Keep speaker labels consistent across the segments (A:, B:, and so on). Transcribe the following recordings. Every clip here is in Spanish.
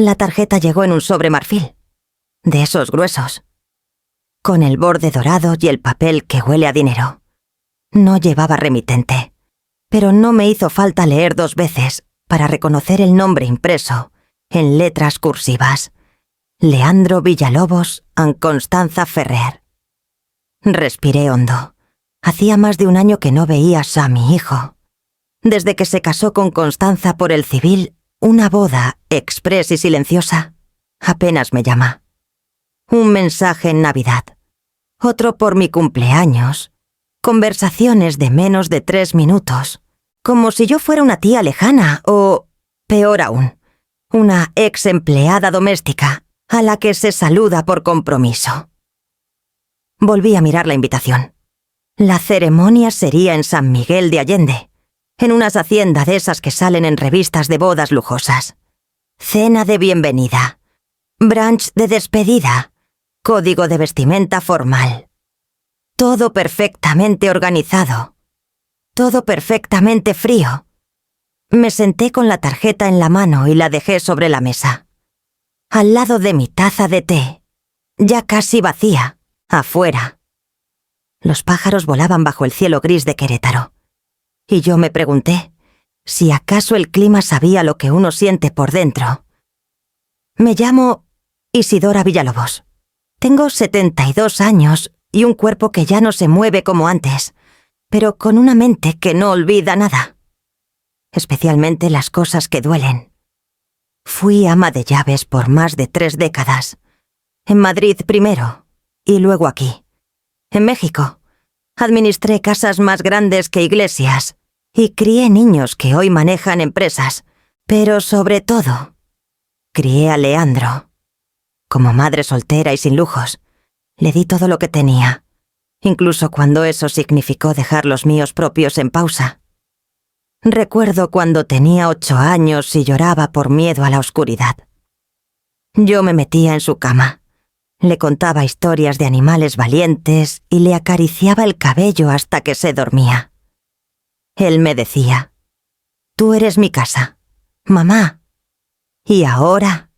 A: La tarjeta llegó en un sobre marfil, de esos gruesos, con el borde dorado y el papel que huele a dinero. No llevaba remitente, pero no me hizo falta leer 2 veces para reconocer el nombre impreso, en letras cursivas: Leandro Villalobos and Constanza Ferrer. Respiré hondo. Hacía más de 1 año que no veía a mi hijo. Desde que se casó con Constanza por el civil, una boda exprés y silenciosa, apenas me llama. Un mensaje en Navidad, otro por mi cumpleaños, conversaciones de menos de 3 minutos, como si yo fuera una tía lejana o, peor aún, una ex empleada doméstica a la que se saluda por compromiso. Volví a mirar la invitación. La ceremonia sería en San Miguel de Allende, en unas haciendas de esas que salen en revistas de bodas lujosas. Cena de bienvenida, brunch de despedida, código de vestimenta formal. Todo perfectamente organizado, todo perfectamente frío. Me senté con la tarjeta en la mano y la dejé sobre la mesa, al lado de mi taza de té, ya casi vacía, afuera. Los pájaros volaban bajo el cielo gris de Querétaro, y yo me pregunté si acaso el clima sabía lo que uno siente por dentro. Me llamo Isidora Villalobos. Tengo 72 años y un cuerpo que ya no se mueve como antes, pero con una mente que no olvida nada, especialmente las cosas que duelen. Fui ama de llaves por más de 3 décadas, en Madrid primero y luego aquí. En México, administré casas más grandes que iglesias y crié niños que hoy manejan empresas, pero sobre todo, crié a Leandro. Como madre soltera y sin lujos, le di todo lo que tenía, incluso cuando eso significó dejar los míos propios en pausa. Recuerdo cuando tenía 8 años y lloraba por miedo a la oscuridad. Yo me metía en su cama, le contaba historias de animales valientes y le acariciaba el cabello hasta que se dormía. Él me decía: «Tú eres mi casa, mamá». Y ahora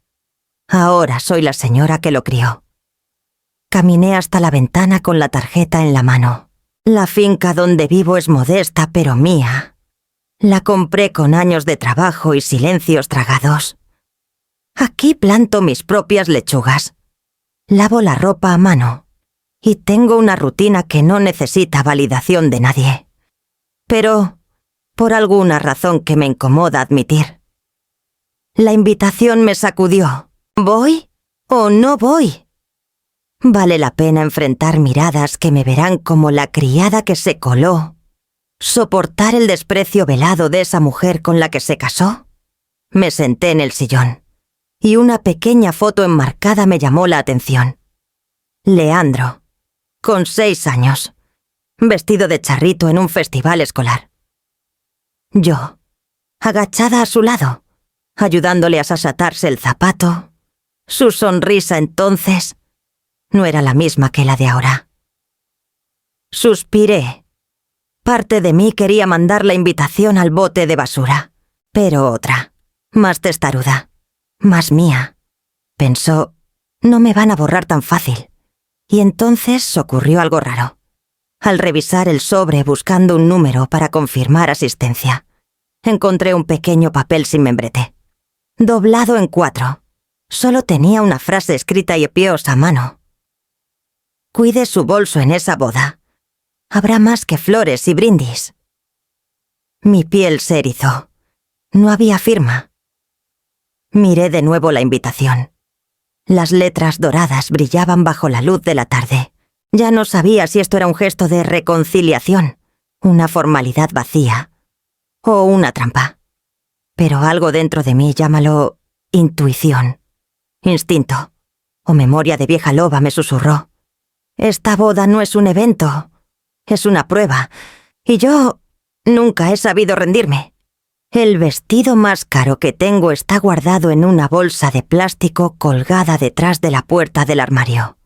A: soy la señora que lo crió. Caminé hasta la ventana con la tarjeta en la mano. La finca donde vivo es modesta pero mía. La compré con años de trabajo y silencios tragados. Aquí planto mis propias lechugas. Lavo la ropa a mano. Y tengo una rutina que no necesita validación de nadie. Pero, por alguna razón que me incomoda admitir, la invitación me sacudió. ¿Voy o no voy? ¿Vale la pena enfrentar miradas que me verán como la criada que se coló? ¿Soportar el desprecio velado de esa mujer con la que se casó? Me senté en el sillón, y una pequeña foto enmarcada me llamó la atención. Leandro, con 6 años, vestido de charrito en un festival escolar. Yo, agachada a su lado, ayudándole a asatarse el zapato. Su sonrisa entonces no era la misma que la de ahora. Suspiré. Parte de mí quería mandar la invitación al bote de basura, pero otra, más testaruda, más mía, pensó: no me van a borrar tan fácil. Y entonces ocurrió algo raro. Al revisar el sobre buscando un número para confirmar asistencia, encontré un pequeño papel sin membrete, doblado en 4. Solo tenía una frase escrita y pios a mano: «Cuide su bolso en esa boda. Habrá más que flores y brindis». Mi piel se erizó. No había firma. Miré de nuevo la invitación. Las letras doradas brillaban bajo la luz de la tarde. Ya no sabía si esto era un gesto de reconciliación, una formalidad vacía o una trampa. Pero algo dentro de mí, llámalo intuición, instinto o memoria de vieja loba, me susurró: esta boda no es un evento, es una prueba, y yo nunca he sabido rendirme. El vestido más caro que tengo está guardado en una bolsa de plástico colgada detrás de la puerta del armario.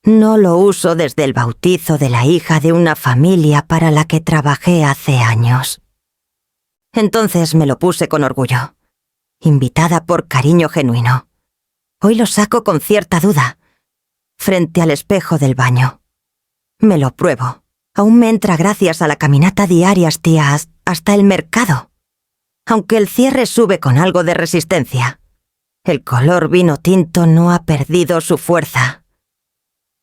A: No lo uso desde el bautizo de la hija de una familia para la que trabajé hace años. Entonces me lo puse con orgullo. invitada por cariño genuino. Hoy lo saco con cierta duda, frente al espejo del baño. Me lo pruebo. Aún me entra gracias a la caminata diaria hasta el mercado. Aunque el cierre sube con algo de resistencia, el color vino tinto no ha perdido su fuerza.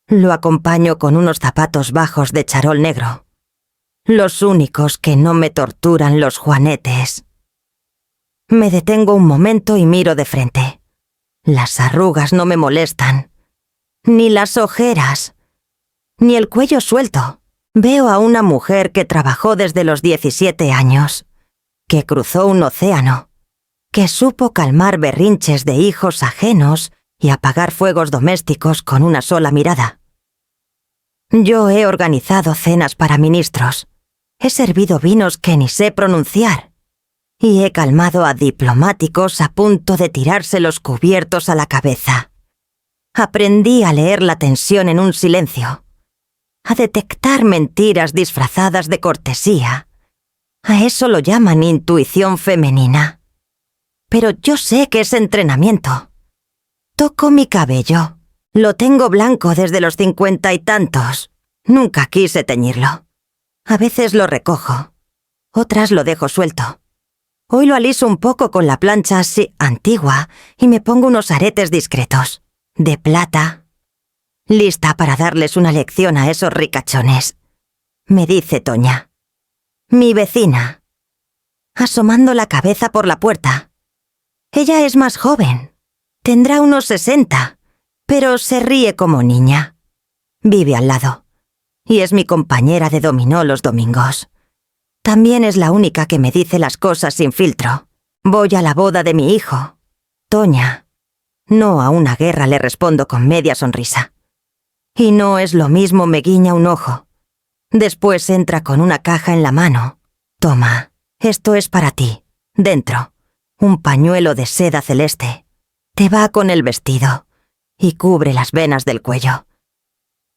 A: Lo acompaño con unos zapatos bajos de charol negro, los únicos que no me torturan los juanetes. Me detengo un momento y miro de frente. Las arrugas no me molestan, ni las ojeras, ni el cuello suelto. Veo a una mujer que trabajó desde los 17 años, que cruzó un océano, que supo calmar berrinches de hijos ajenos y apagar fuegos domésticos con una sola mirada. Yo he organizado cenas para ministros, he servido vinos que ni sé pronunciar, y he calmado a diplomáticos a punto de tirarse los cubiertos a la cabeza. Aprendí a leer la tensión en un silencio, a detectar mentiras disfrazadas de cortesía. A eso lo llaman intuición femenina. Pero yo sé que es entrenamiento. Toco mi cabello. Lo tengo blanco desde los 50 y tantos. Nunca quise teñirlo. A veces lo recojo. Otras lo dejo suelto. Hoy lo aliso un poco con la plancha así antigua y me pongo unos aretes discretos, de plata. Lista para darles una lección a esos ricachones, me dice Toña, mi vecina, asomando la cabeza por la puerta. Ella es más joven, tendrá unos 60, pero se ríe como niña. Vive al lado, y es mi compañera de dominó los domingos. También es la única que me dice las cosas sin filtro. Voy a la boda de mi hijo. Toña, no a una guerra, le respondo con media sonrisa. Y no es lo mismo, me guiña un ojo. Después entra con una caja en la mano. Toma, esto es para ti. Dentro, un pañuelo de seda celeste. Te va con el vestido y cubre las venas del cuello.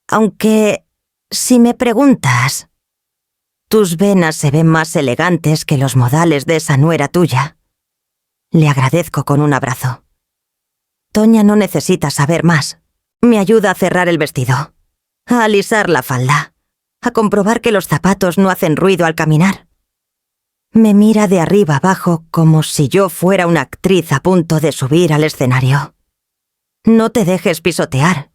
A: Aunque, si me preguntas, tus venas se ven más elegantes que los modales de esa nuera tuya. Le agradezco con un abrazo. Toña no necesita saber más. Me ayuda a cerrar el vestido, a alisar la falda, a comprobar que los zapatos no hacen ruido al caminar. Me mira de arriba abajo como si yo fuera una actriz a punto de subir al escenario. No te dejes pisotear.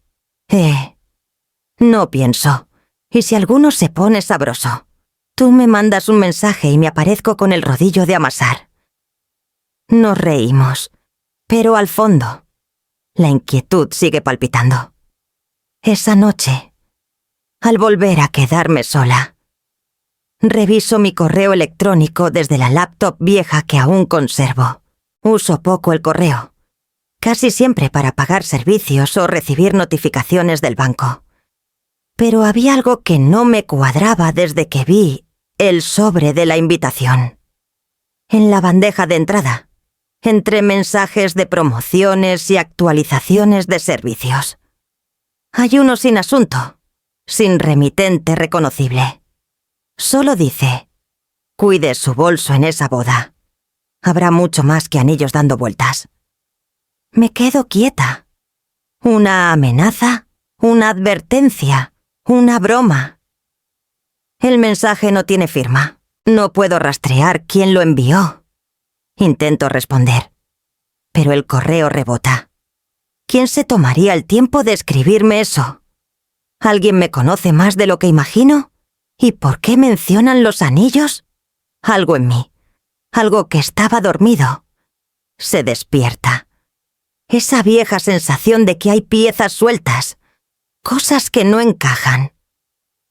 A: No pienso. Y si alguno se pone sabroso, tú me mandas un mensaje y me aparezco con el rodillo de amasar. Nos reímos, pero al fondo la inquietud sigue palpitando. Esa noche, al volver a quedarme sola, reviso mi correo electrónico desde la laptop vieja que aún conservo. Uso poco el correo, casi siempre para pagar servicios o recibir notificaciones del banco. Pero había algo que no me cuadraba desde que vi el sobre de la invitación. En la bandeja de entrada, entre mensajes de promociones y actualizaciones de servicios. Hay uno sin asunto, sin remitente reconocible. Solo dice, cuide su bolso en esa boda. Habrá mucho más que anillos dando vueltas. Me quedo quieta. ¿Una amenaza? ¿Una advertencia? ¿Una broma? El mensaje no tiene firma. No puedo rastrear quién lo envió. Intento responder, pero el correo rebota. ¿Quién se tomaría el tiempo de escribirme eso? ¿Alguien me conoce más de lo que imagino? ¿Y por qué mencionan los anillos? Algo en mí, algo que estaba dormido, se despierta. Esa vieja sensación de que hay piezas sueltas, cosas que no encajan,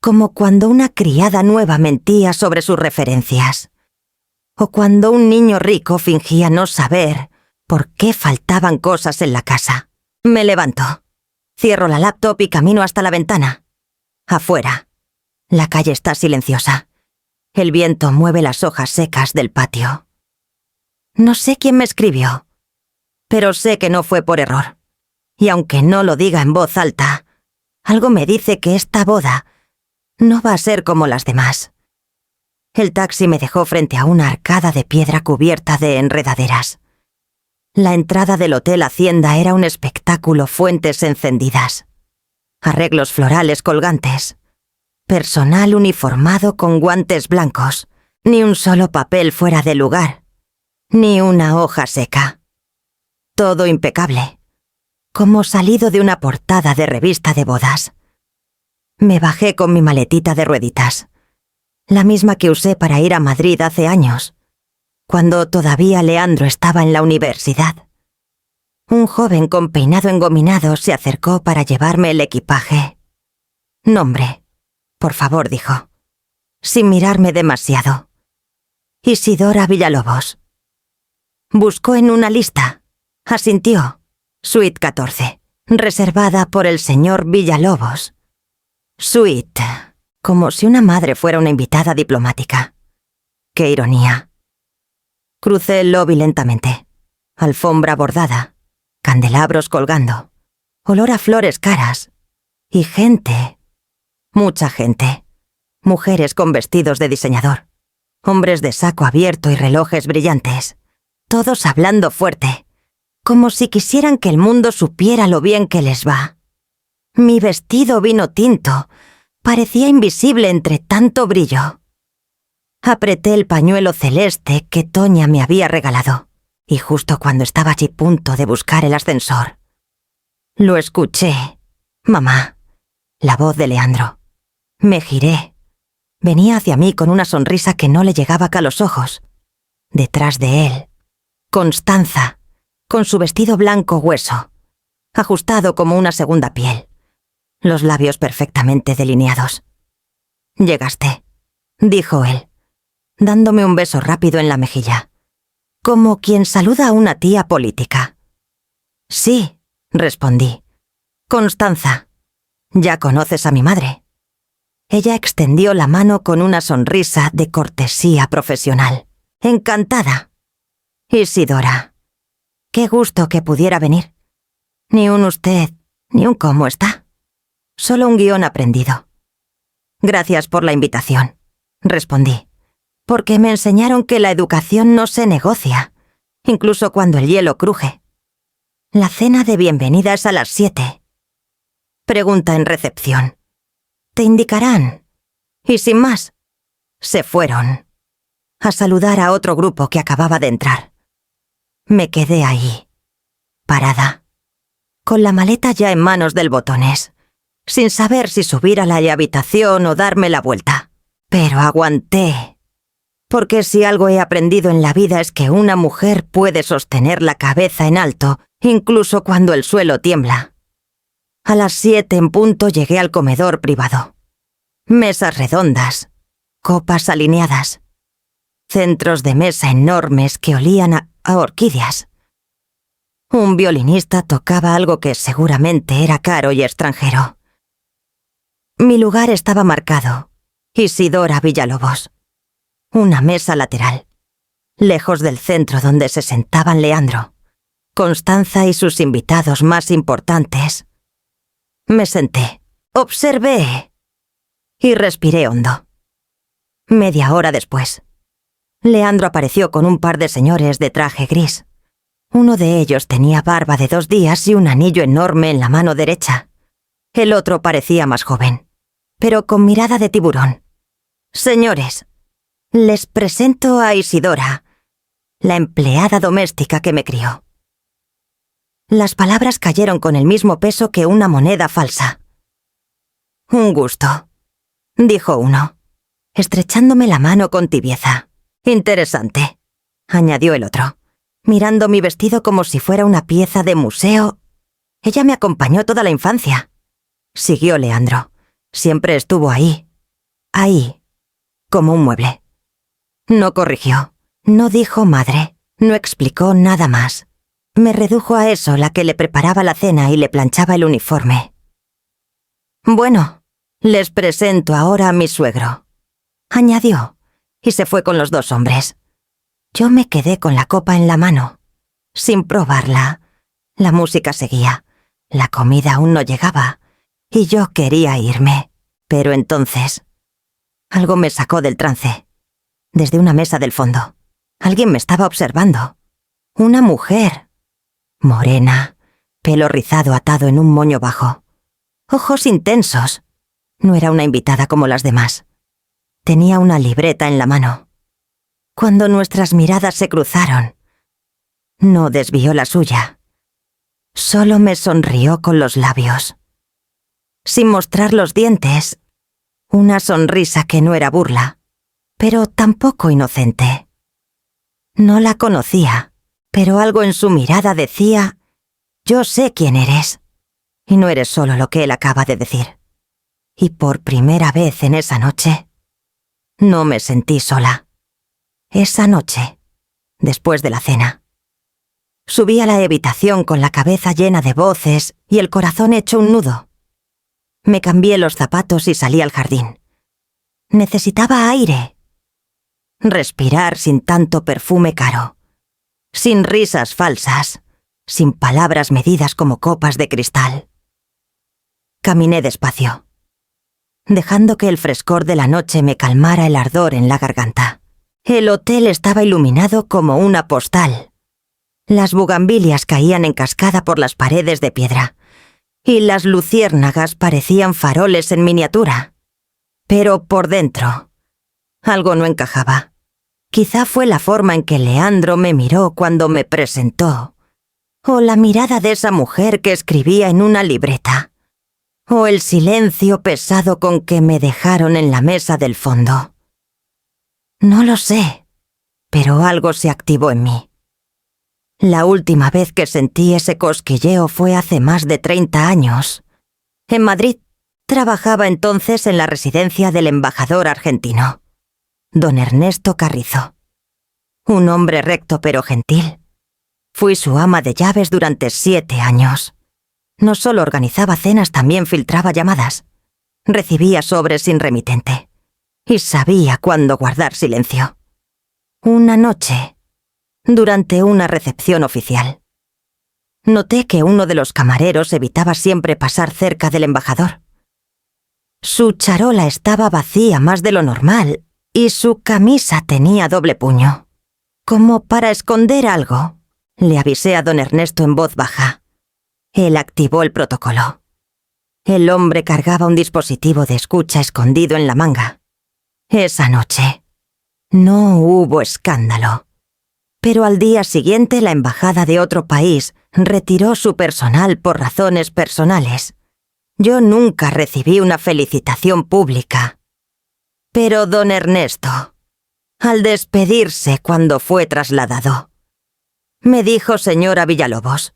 A: como cuando una criada nueva mentía sobre sus referencias. O cuando un niño rico fingía no saber por qué faltaban cosas en la casa. Me levanto, cierro la laptop y camino hasta la ventana. Afuera, la calle está silenciosa. El viento mueve las hojas secas del patio. No sé quién me escribió, pero sé que no fue por error. Y aunque no lo diga en voz alta, algo me dice que esta boda no va a ser como las demás. El taxi me dejó frente a una arcada de piedra cubierta de enredaderas. La entrada del Hotel Hacienda era un espectáculo, fuentes encendidas, arreglos florales colgantes, personal uniformado con guantes blancos, ni un solo papel fuera de lugar, ni una hoja seca. Todo impecable, como salido de una portada de revista de bodas. Me bajé con mi maletita de rueditas, la misma que usé para ir a Madrid hace años, cuando todavía Leandro estaba en la universidad. Un joven con peinado engominado se acercó para llevarme el equipaje. «Nombre, por favor», dijo, sin mirarme demasiado. «Isidora Villalobos». Buscó en una lista. Asintió. Suite 14, reservada por el señor Villalobos. Suite, como si una madre fuera una invitada diplomática. ¡Qué ironía! Crucé el lobby lentamente. Alfombra bordada, candelabros colgando, olor a flores caras y gente. Mucha gente. Mujeres con vestidos de diseñador, hombres de saco abierto y relojes brillantes, todos hablando fuerte, como si quisieran que el mundo supiera lo bien que les va. Mi vestido vino tinto parecía invisible entre tanto brillo. Apreté el pañuelo celeste que Toña me había regalado, y justo cuando estaba allí a punto de buscar el ascensor, lo escuché. «Mamá», la voz de Leandro. Me giré. Venía hacia mí con una sonrisa que no le llegaba a los ojos. Detrás de él, Constanza, con su vestido blanco hueso, ajustado como una segunda piel, los labios perfectamente delineados. «Llegaste», dijo él, dándome un beso rápido en la mejilla, como quien saluda a una tía política. «Sí», respondí. «Constanza, ya conoces a mi madre». Ella extendió la mano con una sonrisa de cortesía profesional. «Encantada». «Isidora, qué gusto que pudiera venir. Ni un usted, ni un cómo está. Solo un guión aprendido». «Gracias por la invitación», respondí, «porque me enseñaron que la educación no se negocia, incluso cuando el hielo cruje. La cena de bienvenida es a las 7. Pregunta en recepción. Te indicarán». Y sin más, se fueron a saludar a otro grupo que acababa de entrar. Me quedé ahí, parada, con la maleta ya en manos del Botones, sin saber si subir a la habitación o darme la vuelta. Pero aguanté, porque si algo he aprendido en la vida es que una mujer puede sostener la cabeza en alto, incluso cuando el suelo tiembla. A las 7 en punto llegué al comedor privado. Mesas redondas, copas alineadas, centros de mesa enormes que olían a orquídeas. Un violinista tocaba algo que seguramente era caro y extranjero. Mi lugar estaba marcado: Isidora Villalobos. Una mesa lateral, lejos del centro donde se sentaban Leandro, Constanza y sus invitados más importantes. Me senté, observé y respiré hondo. Media hora después, Leandro apareció con un par de señores de traje gris. Uno de ellos tenía barba de 2 días y un anillo enorme en la mano derecha. El otro parecía más joven, pero con mirada de tiburón. «Señores, les presento a Isidora, la empleada doméstica que me crió». Las palabras cayeron con el mismo peso que una moneda falsa. «Un gusto», dijo uno, estrechándome la mano con tibieza. «Interesante», añadió el otro, mirando mi vestido como si fuera una pieza de museo. «Ella me acompañó toda la infancia», siguió Leandro. «Siempre estuvo ahí, como un mueble». No corrigió, no dijo madre, no explicó nada más. Me redujo a eso, la que le preparaba la cena y le planchaba el uniforme. «Bueno, les presento ahora a mi suegro», añadió, y se fue con los 2 hombres. Yo me quedé con la copa en la mano, sin probarla. La música seguía, la comida aún no llegaba, y yo quería irme. Pero entonces, algo me sacó del trance. Desde una mesa del fondo, alguien me estaba observando. Una mujer, morena, pelo rizado atado en un moño bajo, ojos intensos. No era una invitada como las demás. Tenía una libreta en la mano. Cuando nuestras miradas se cruzaron, no desvió la suya. Solo me sonrió con los labios, sin mostrar los dientes, una sonrisa que no era burla, pero tampoco inocente. No la conocía, pero algo en su mirada decía: yo sé quién eres, y no eres solo lo que él acaba de decir. Y por primera vez en esa noche, no me sentí sola. Esa noche, después de la cena, subí a la habitación con la cabeza llena de voces y el corazón hecho un nudo. Me cambié los zapatos y salí al jardín. Necesitaba aire. Respirar sin tanto perfume caro, sin risas falsas, sin palabras medidas como copas de cristal. Caminé despacio, dejando que el frescor de la noche me calmara el ardor en la garganta. El hotel estaba iluminado como una postal. Las bugambilias caían en cascada por las paredes de piedra, y las luciérnagas parecían faroles en miniatura. Pero por dentro, algo no encajaba. Quizá fue la forma en que Leandro me miró cuando me presentó, o la mirada de esa mujer que escribía en una libreta, o el silencio pesado con que me dejaron en la mesa del fondo. No lo sé, pero algo se activó en mí. La última vez que sentí ese cosquilleo fue hace más de 30 años. En Madrid, trabajaba entonces en la residencia del embajador argentino, don Ernesto Carrizo. Un hombre recto pero gentil. Fui su ama de llaves durante 7 años. No solo organizaba cenas, también filtraba llamadas. Recibía sobres sin remitente. Y sabía cuándo guardar silencio. Una noche, durante una recepción oficial, noté que uno de los camareros evitaba siempre pasar cerca del embajador. Su charola estaba vacía más de lo normal y su camisa tenía doble puño. Como para esconder algo, le avisé a don Ernesto en voz baja. Él activó el protocolo. El hombre cargaba un dispositivo de escucha escondido en la manga. Esa noche no hubo escándalo. Pero al día siguiente la embajada de otro país retiró su personal por razones personales. Yo nunca recibí una felicitación pública. Pero don Ernesto, al despedirse cuando fue trasladado, me dijo: señora Villalobos,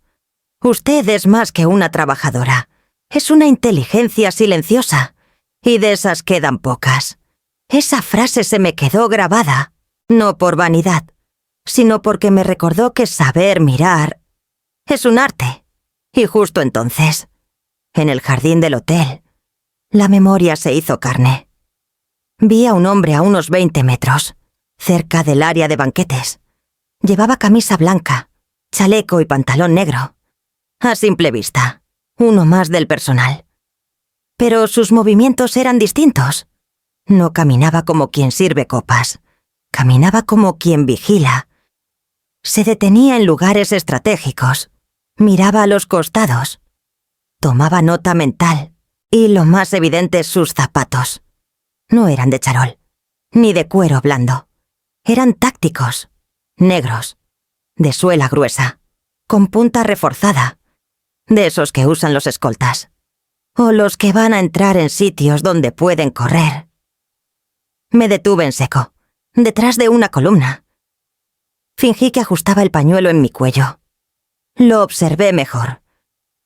A: usted es más que una trabajadora. Es una inteligencia silenciosa, y de esas quedan pocas. Esa frase se me quedó grabada, no por vanidad, sino porque me recordó que saber mirar es un arte. Y justo entonces, en el jardín del hotel, la memoria se hizo carne. Vi a un hombre a unos 20 metros, cerca del área de banquetes. Llevaba camisa blanca, chaleco y pantalón negro. A simple vista, uno más del personal. Pero sus movimientos eran distintos. No caminaba como quien sirve copas. Caminaba como quien vigila. Se detenía en lugares estratégicos. Miraba a los costados. Tomaba nota mental. Y lo más evidente, sus zapatos. No eran de charol, ni de cuero blando. Eran tácticos, negros, de suela gruesa, con punta reforzada, de esos que usan los escoltas, o los que van a entrar en sitios donde pueden correr. Me detuve en seco, detrás de una columna. Fingí que ajustaba el pañuelo en mi cuello. Lo observé mejor.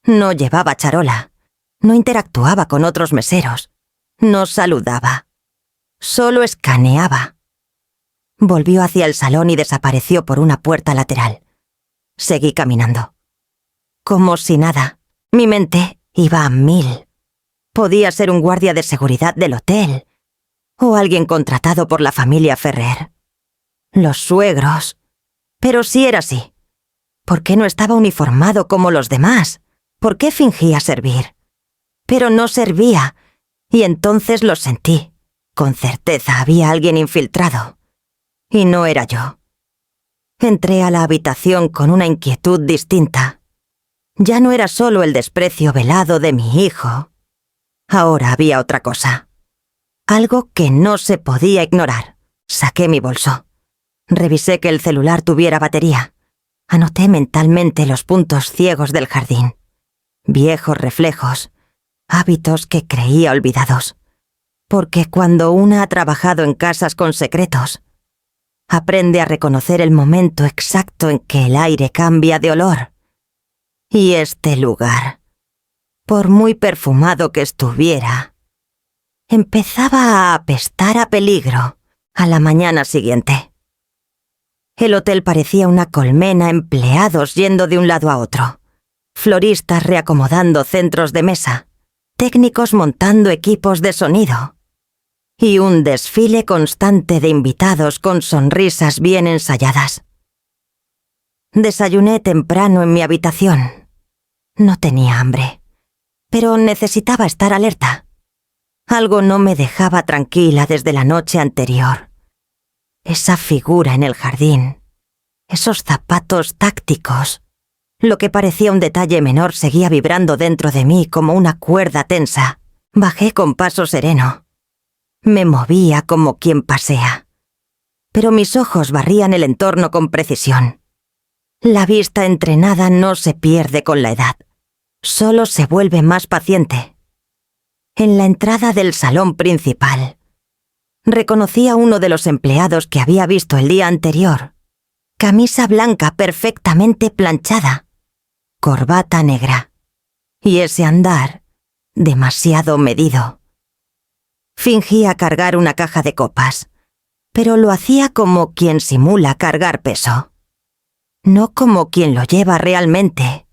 A: No llevaba charola, no interactuaba con otros meseros, no saludaba, solo escaneaba. Volvió hacia el salón y desapareció por una puerta lateral. Seguí caminando. Como si nada, mi mente iba a 1000. Podía ser un guardia de seguridad del hotel, o alguien contratado por la familia Ferrer. Los suegros. Pero si era así, ¿por qué no estaba uniformado como los demás? ¿Por qué fingía servir? Pero no servía, y entonces lo sentí. Con certeza había alguien infiltrado. Y no era yo. Entré a la habitación con una inquietud distinta. Ya no era solo el desprecio velado de mi hijo. Ahora había otra cosa. Algo que no se podía ignorar. Saqué mi bolso. Revisé que el celular tuviera batería. Anoté mentalmente los puntos ciegos del jardín. Viejos reflejos. Hábitos que creía olvidados. Porque cuando una ha trabajado en casas con secretos, aprende a reconocer el momento exacto en que el aire cambia de olor. Y este lugar, por muy perfumado que estuviera, empezaba a apestar a peligro a la mañana siguiente. El hotel parecía una colmena, empleados yendo de un lado a otro, floristas reacomodando centros de mesa, técnicos montando equipos de sonido, y un desfile constante de invitados con sonrisas bien ensayadas. Desayuné temprano en mi habitación. No tenía hambre, pero necesitaba estar alerta. Algo no me dejaba tranquila desde la noche anterior. Esa figura en el jardín, esos zapatos tácticos, lo que parecía un detalle menor seguía vibrando dentro de mí como una cuerda tensa. Bajé con paso sereno. Me movía como quien pasea, pero mis ojos barrían el entorno con precisión. La vista entrenada no se pierde con la edad, solo se vuelve más paciente. En la entrada del salón principal, reconocí a uno de los empleados que había visto el día anterior. Camisa blanca perfectamente planchada, corbata negra, y ese andar demasiado medido. Fingía cargar una caja de copas, pero lo hacía como quien simula cargar peso. No como quien lo lleva realmente.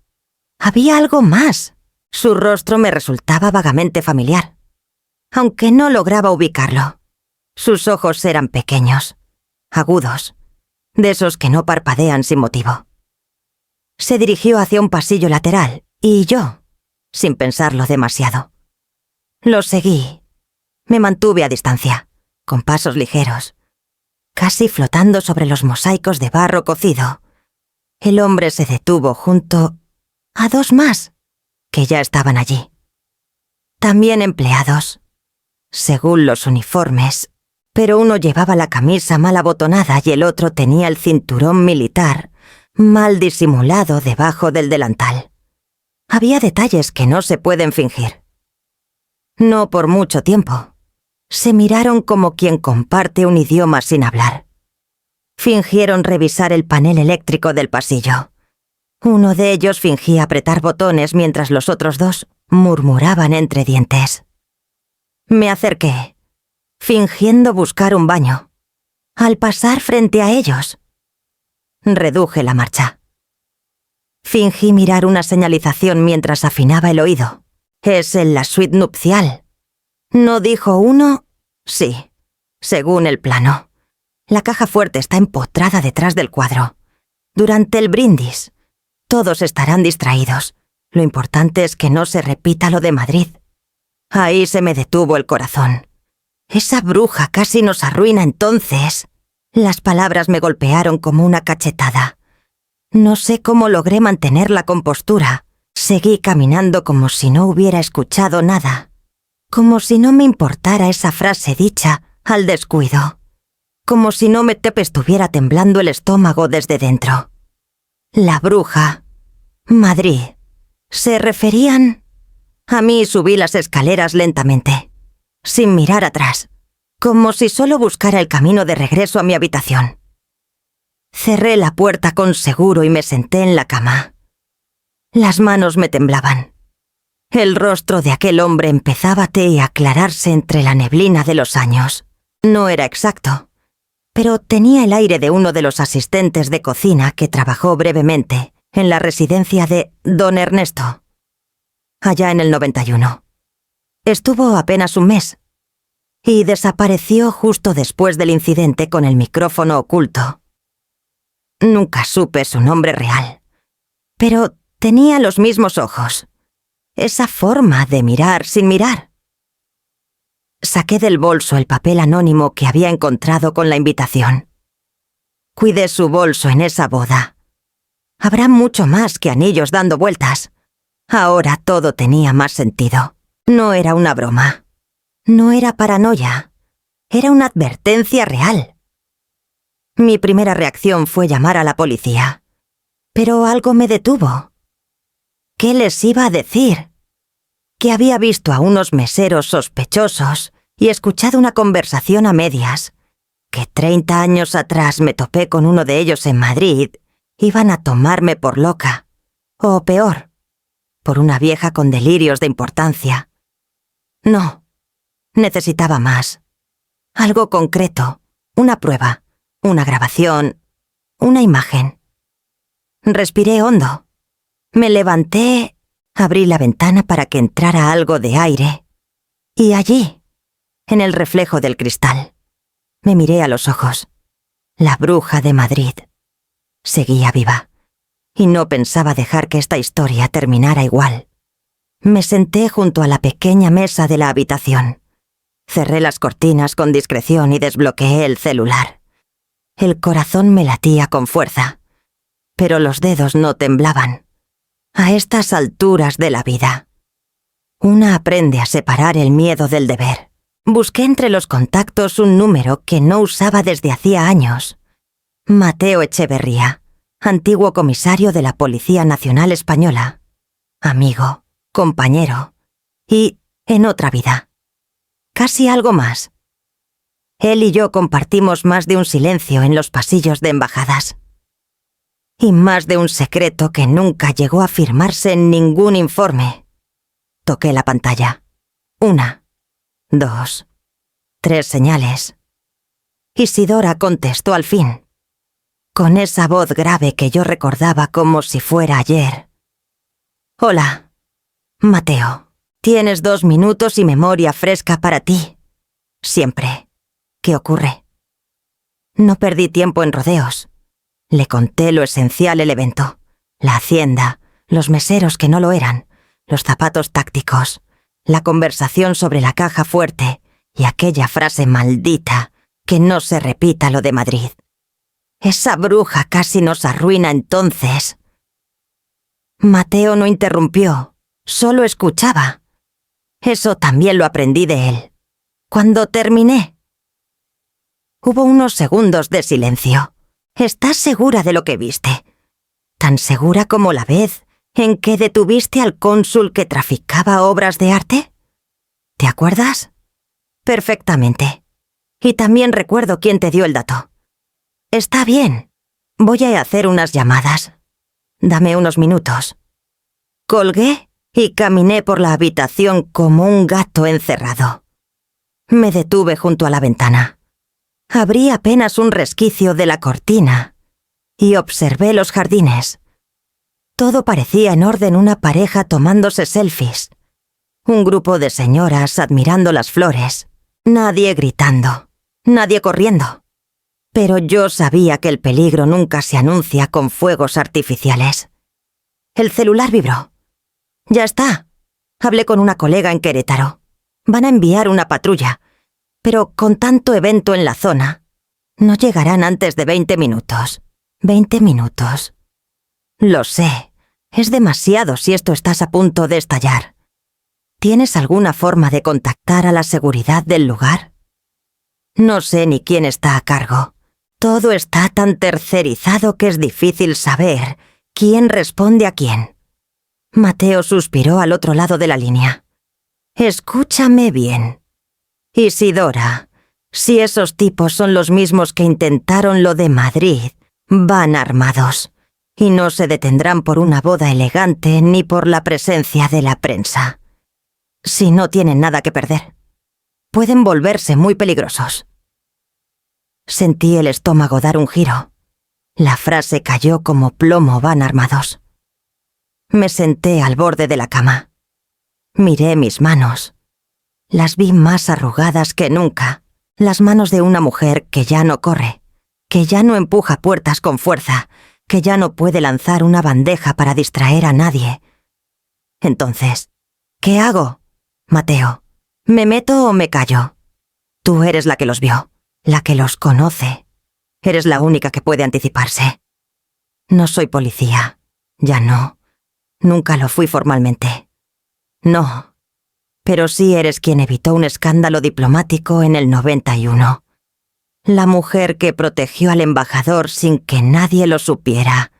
A: Había algo más. Su rostro me resultaba vagamente familiar, aunque no lograba ubicarlo. Sus ojos eran pequeños, agudos, de esos que no parpadean sin motivo. Se dirigió hacia un pasillo lateral, y yo, sin pensarlo demasiado, lo seguí. Me mantuve a distancia, con pasos ligeros, casi flotando sobre los mosaicos de barro cocido. El hombre se detuvo junto a dos más, que ya estaban allí. También empleados, según los uniformes, pero uno llevaba la camisa mal abotonada y el otro tenía el cinturón militar mal disimulado debajo del delantal. Había detalles que no se pueden fingir. No por mucho tiempo. Se miraron como quien comparte un idioma sin hablar. Fingieron revisar el panel eléctrico del pasillo. Uno de ellos fingía apretar botones mientras los otros dos murmuraban entre dientes. Me acerqué, fingiendo buscar un baño. Al pasar frente a ellos, reduje la marcha. Fingí mirar una señalización mientras afinaba el oído. Es en la suite nupcial. ¿No dijo uno? Sí, según el plano. La caja fuerte está empotrada detrás del cuadro. Durante el brindis, todos estarán distraídos. Lo importante es que no se repita lo de Madrid. Ahí se me detuvo el corazón. Esa bruja casi nos arruina entonces. Las palabras me golpearon como una cachetada. No sé cómo logré mantener la compostura. Seguí caminando como si no hubiera escuchado nada. Como si no me importara esa frase dicha al descuido. Como si no me estuviera temblando el estómago desde dentro. La bruja, Madrid, ¿se referían? A mí subí las escaleras lentamente, sin mirar atrás, como si solo buscara el camino de regreso a mi habitación. Cerré la puerta con seguro y me senté en la cama. Las manos me temblaban. El rostro de aquel hombre empezaba a aclararse entre la neblina de los años. No era exacto, pero tenía el aire de uno de los asistentes de cocina que trabajó brevemente en la residencia de Don Ernesto, allá en el 91. Estuvo apenas un mes y desapareció justo después del incidente con el micrófono oculto. Nunca supe su nombre real, pero tenía los mismos ojos. Esa forma de mirar sin mirar. Saqué del bolso el papel anónimo que había encontrado con la invitación. Cuidé su bolso en esa boda. Habrá mucho más que anillos dando vueltas, Ahora todo tenía más sentido. No era una broma. No era paranoia. Era una advertencia real. Mi primera reacción fue llamar a la policía. Pero algo me detuvo. ¿Qué les iba a decir? Que había visto a unos meseros sospechosos y escuchado una conversación a medias. Que 30 años atrás me topé con uno de ellos en Madrid. Iban a tomarme por loca. O peor, por una vieja con delirios de importancia. No, necesitaba más. Algo concreto, una prueba, una grabación, una imagen. Respiré hondo. Me levanté, abrí la ventana para que entrara algo de aire. Y allí, en el reflejo del cristal, me miré a los ojos. La bruja de Madrid. Seguía viva. Y no pensaba dejar que esta historia terminara igual. Me senté junto a la pequeña mesa de la habitación. Cerré las cortinas con discreción y desbloqueé el celular. El corazón me latía con fuerza, pero los dedos no temblaban. A estas alturas de la vida, una aprende a separar el miedo del deber. Busqué entre los contactos un número que no usaba desde hacía años. Mateo Echeverría, antiguo comisario de la Policía Nacional Española. Amigo, compañero y, en otra vida, casi algo más. Él y yo compartimos más de un silencio en los pasillos de embajadas. Y más de un secreto que nunca llegó a firmarse en ningún informe. Toqué la pantalla. 1, 2, 3 señales. Isidora contestó al fin, con esa voz grave que yo recordaba como si fuera ayer. Hola, Mateo. Tienes 2 minutos y memoria fresca para ti. Siempre. ¿Qué ocurre? No perdí tiempo en rodeos. Le conté lo esencial el evento. La hacienda, los meseros que no lo eran, los zapatos tácticos, la conversación sobre la caja fuerte y aquella frase maldita, que no se repita lo de Madrid. Esa bruja casi nos arruina entonces. Mateo no interrumpió, solo escuchaba. Eso también lo aprendí de él. Cuando terminé, hubo unos segundos de silencio. ¿Estás segura de lo que viste? ¿Tan segura como la vez en que detuviste al cónsul que traficaba obras de arte? ¿Te acuerdas? Perfectamente. Y también recuerdo quién te dio el dato. Está bien. Voy a hacer unas llamadas. Dame unos minutos. Colgué y caminé por la habitación como un gato encerrado. Me detuve junto a la ventana. Abrí apenas un resquicio de la cortina y observé los jardines. Todo parecía en orden, una pareja tomándose selfies, un grupo de señoras admirando las flores, nadie gritando, nadie corriendo. Pero yo sabía que el peligro nunca se anuncia con fuegos artificiales. El celular vibró. Ya está. Hablé con una colega en Querétaro. Van a enviar una patrulla. Pero con tanto evento en la zona, no llegarán antes de 20 minutos. 20 minutos. Lo sé, es demasiado si esto estás a punto de estallar. ¿Tienes alguna forma de contactar a la seguridad del lugar? No sé ni quién está a cargo. Todo está tan tercerizado que es difícil saber quién responde a quién. Mateo suspiró al otro lado de la línea. Escúchame bien. Isidora, si esos tipos son los mismos que intentaron lo de Madrid, van armados, y no se detendrán por una boda elegante ni por la presencia de la prensa. Si no tienen nada que perder, pueden volverse muy peligrosos. Sentí el estómago dar un giro. La frase cayó como plomo, van armados. Me senté al borde de la cama. Miré mis manos. Las vi más arrugadas que nunca, las manos de una mujer que ya no corre, que ya no empuja puertas con fuerza, que ya no puede lanzar una bandeja para distraer a nadie. Entonces, ¿qué hago, Mateo? ¿Me meto o me callo? Tú eres la que los vio, la que los conoce. Eres la única que puede anticiparse. No soy policía, ya no. Nunca lo fui formalmente. No. Pero sí eres quien evitó un escándalo diplomático en el 91. La mujer que protegió al embajador sin que nadie lo supiera.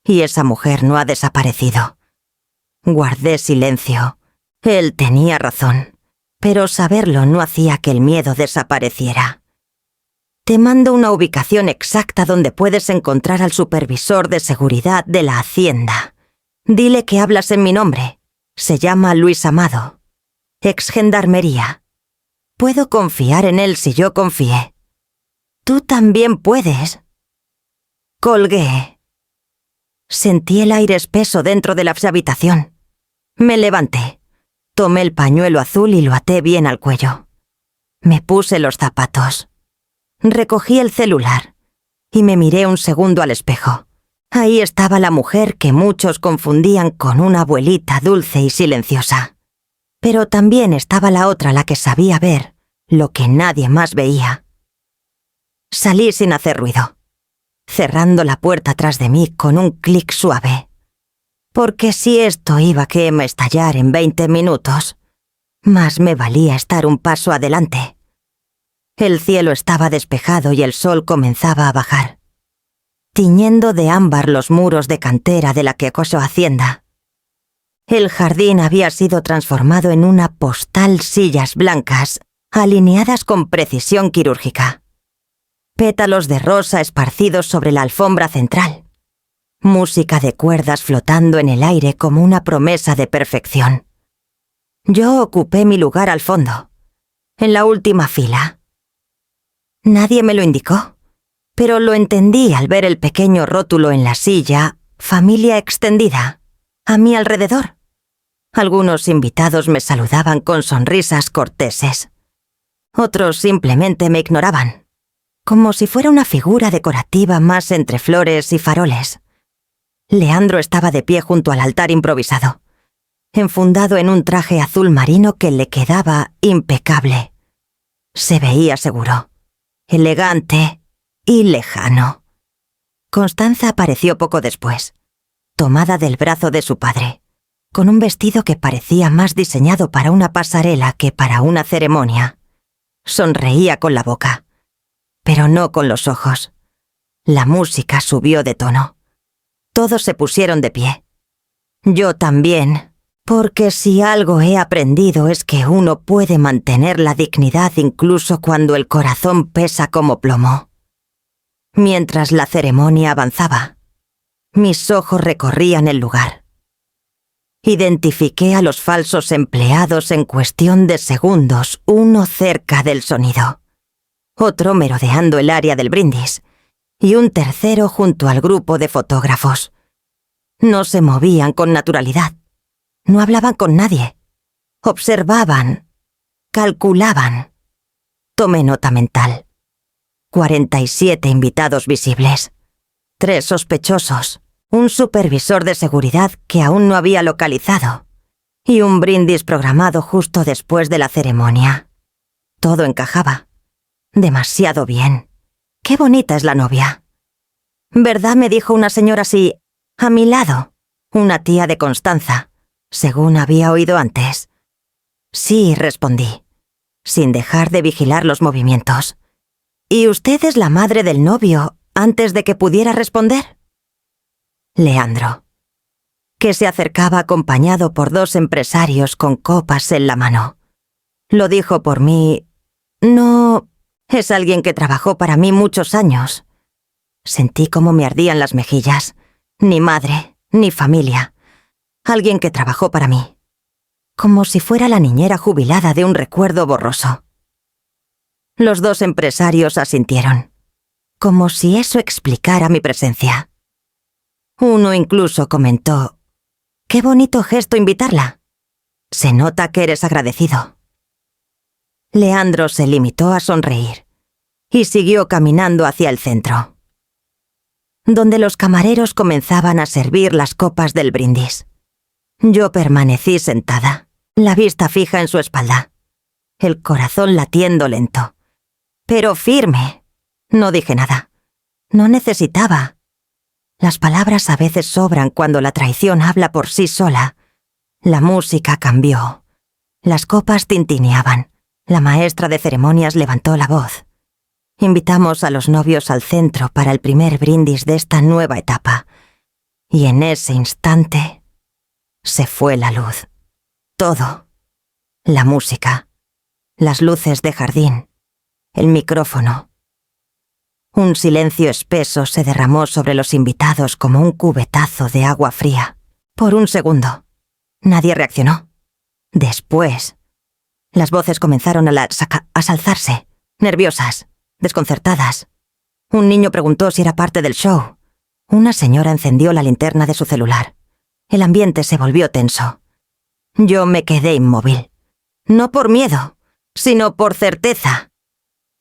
A: Y esa mujer no ha desaparecido. Guardé silencio. Él tenía razón, pero saberlo no hacía que el miedo desapareciera. Te mando una ubicación exacta donde puedes encontrar al supervisor de seguridad de la Hacienda. Dile que hablas en mi nombre. Se llama Luis Amado. Ex Gendarmería. Puedo confiar en él si yo confié. Tú también puedes. Colgué. Sentí el aire espeso dentro de la habitación. Me levanté. Tomé el pañuelo azul y lo até bien al cuello. Me puse los zapatos. Recogí el celular y me miré un segundo al espejo. Ahí estaba la mujer que muchos confundían con una abuelita dulce y silenciosa. Pero también estaba la otra, la que sabía ver lo que nadie más veía. Salí sin hacer ruido, cerrando la puerta tras de mí con un clic suave. Porque si esto iba a estallar en 20 minutos, más me valía estar un paso adelante. El cielo estaba despejado y el sol comenzaba a bajar, tiñendo de ámbar los muros de cantera de la Quecoso Hacienda. El jardín había sido transformado en una postal, sillas blancas, alineadas con precisión quirúrgica. Pétalos de rosa esparcidos sobre la alfombra central. Música de cuerdas flotando en el aire como una promesa de perfección. Yo ocupé mi lugar al fondo, en la última fila. Nadie me lo indicó, pero lo entendí al ver el pequeño rótulo en la silla, familia extendida, a mi alrededor. Algunos invitados me saludaban con sonrisas corteses. Otros simplemente me ignoraban, como si fuera una figura decorativa más entre flores y faroles. Leandro estaba de pie junto al altar improvisado, enfundado en un traje azul marino que le quedaba impecable. Se veía seguro, elegante y lejano. Constanza apareció poco después, tomada del brazo de su padre, con un vestido que parecía más diseñado para una pasarela que para una ceremonia. Sonreía con la boca, pero no con los ojos. La música subió de tono. Todos se pusieron de pie. Yo también, porque si algo he aprendido es que uno puede mantener la dignidad incluso cuando el corazón pesa como plomo. Mientras la ceremonia avanzaba, mis ojos recorrían el lugar. Identifiqué a los falsos empleados en cuestión de segundos, uno cerca del sonido, otro merodeando el área del brindis, y un tercero junto al grupo de fotógrafos. No se movían con naturalidad, no hablaban con nadie, observaban, calculaban. Tomé nota mental. 47 invitados visibles, 3 sospechosos, un supervisor de seguridad que aún no había localizado, y un brindis programado justo después de la ceremonia. Todo encajaba. Demasiado bien. Qué bonita es la novia. ¿Verdad?, me dijo una señora así, a mi lado, una tía de Constanza, según había oído antes. Sí, respondí, sin dejar de vigilar los movimientos. ¿Y usted es la madre del novio antes de que pudiera responder? Leandro, que se acercaba acompañado por 2 empresarios con copas en la mano. Lo dijo por mí. No, es alguien que trabajó para mí muchos años. Sentí cómo me ardían las mejillas. Ni madre, ni familia. Alguien que trabajó para mí. Como si fuera la niñera jubilada de un recuerdo borroso. Los 2 empresarios asintieron, como si eso explicara mi presencia. Uno incluso comentó, «Qué bonito gesto invitarla. Se nota que eres agradecido». Leandro se limitó a sonreír y siguió caminando hacia el centro, donde los camareros comenzaban a servir las copas del brindis. Yo permanecí sentada, la vista fija en su espalda, el corazón latiendo lento, pero firme. No dije nada. No necesitaba. Las palabras a veces sobran cuando la traición habla por sí sola. La música cambió. Las copas tintineaban. La maestra de ceremonias levantó la voz. Invitamos a los novios al centro para el primer brindis de esta nueva etapa. Y en ese instante se fue la luz. Todo. La música. Las luces de jardín. El micrófono. Un silencio espeso se derramó sobre los invitados como un cubetazo de agua fría. Por un segundo. Nadie reaccionó. Después, las voces comenzaron a alzarse, nerviosas, desconcertadas. Un niño preguntó si era parte del show. Una señora encendió la linterna de su celular. El ambiente se volvió tenso. Yo me quedé inmóvil. No por miedo, sino por certeza.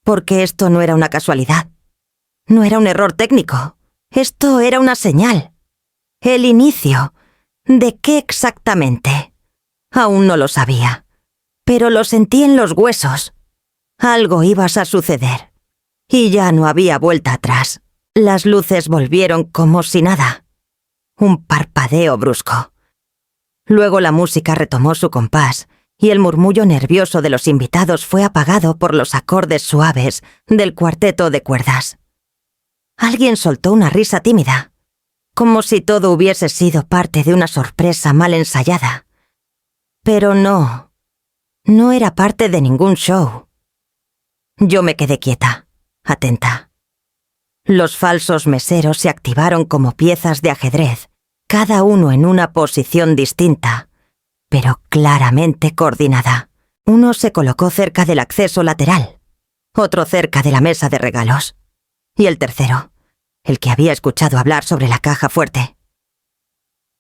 A: Porque esto no era una casualidad. No era un error técnico. Esto era una señal. El inicio. ¿De qué exactamente? Aún no lo sabía. Pero lo sentí en los huesos. Algo iba a suceder. Y ya no había vuelta atrás. Las luces volvieron como si nada. Un parpadeo brusco. Luego la música retomó su compás y el murmullo nervioso de los invitados fue apagado por los acordes suaves del cuarteto de cuerdas. Alguien soltó una risa tímida, como si todo hubiese sido parte de una sorpresa mal ensayada. Pero no era parte de ningún show. Yo me quedé quieta, atenta. Los falsos meseros se activaron como piezas de ajedrez, cada uno en una posición distinta, pero claramente coordinada. Uno se colocó cerca del acceso lateral, otro cerca de la mesa de regalos, y el tercero, el que había escuchado hablar sobre la caja fuerte,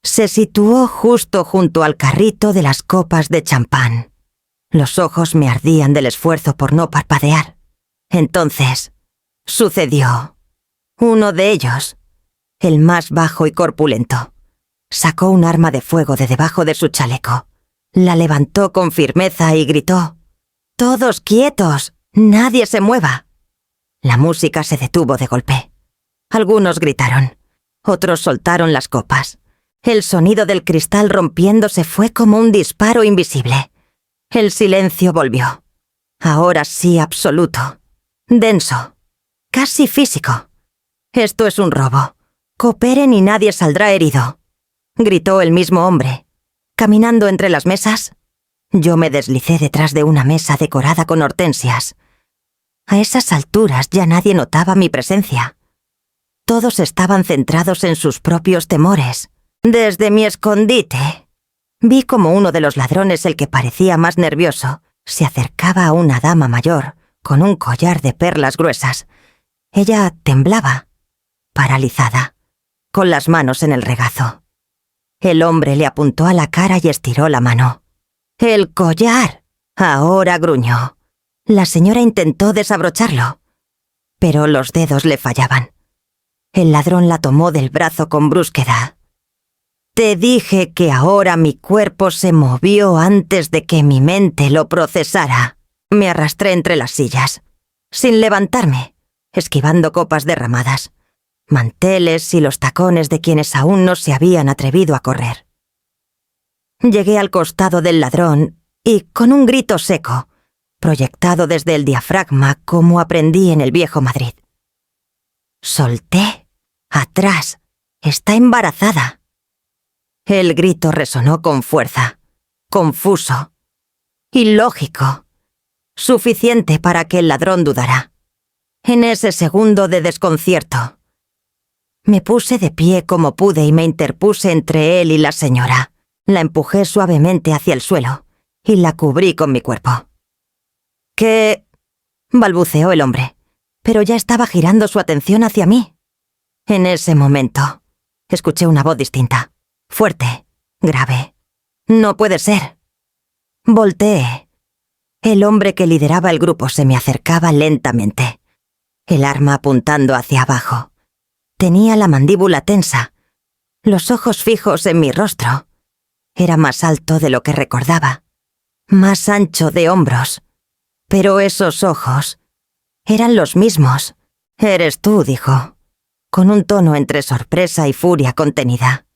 A: se situó justo junto al carrito de las copas de champán. Los ojos me ardían del esfuerzo por no parpadear. Entonces, sucedió. Uno de ellos, el más bajo y corpulento, sacó un arma de fuego de debajo de su chaleco, la levantó con firmeza y gritó: «¡Todos quietos! ¡Nadie se mueva!». La música se detuvo de golpe. Algunos gritaron, otros soltaron las copas. El sonido del cristal rompiéndose fue como un disparo invisible. El silencio volvió. Ahora sí absoluto. Denso. Casi físico. «Esto es un robo. Cooperen y nadie saldrá herido», gritó el mismo hombre. Caminando entre las mesas, yo me deslicé detrás de una mesa decorada con hortensias. A esas alturas ya nadie notaba mi presencia. Todos estaban centrados en sus propios temores. Desde mi escondite, vi como uno de los ladrones, el que parecía más nervioso, se acercaba a una dama mayor con un collar de perlas gruesas. Ella temblaba, paralizada, con las manos en el regazo. El hombre le apuntó a la cara y estiró la mano. «¡El collar!», ahora gruñó. La señora intentó desabrocharlo, pero los dedos le fallaban. El ladrón la tomó del brazo con brusquedad. «Te dije que ahora mi cuerpo se movió antes de que mi mente lo procesara». Me arrastré entre las sillas, sin levantarme, esquivando copas derramadas, manteles y los tacones de quienes aún no se habían atrevido a correr. Llegué al costado del ladrón y, con un grito seco, proyectado desde el diafragma como aprendí en el viejo Madrid, solté. «¡Atrás! ¡Está embarazada!». El grito resonó con fuerza, confuso, ilógico, suficiente para que el ladrón dudara. En ese segundo de desconcierto, me puse de pie como pude y me interpuse entre él y la señora. La empujé suavemente hacia el suelo y la cubrí con mi cuerpo. «¿Qué?», balbuceó el hombre, pero ya estaba girando su atención hacia mí. En ese momento, escuché una voz distinta, fuerte, grave. «No puede ser». Volteé. El hombre que lideraba el grupo se me acercaba lentamente, el arma apuntando hacia abajo. Tenía la mandíbula tensa, los ojos fijos en mi rostro. Era más alto de lo que recordaba, más ancho de hombros. Pero esos ojos eran los mismos. «Eres tú», dijo, con un tono entre sorpresa y furia contenida.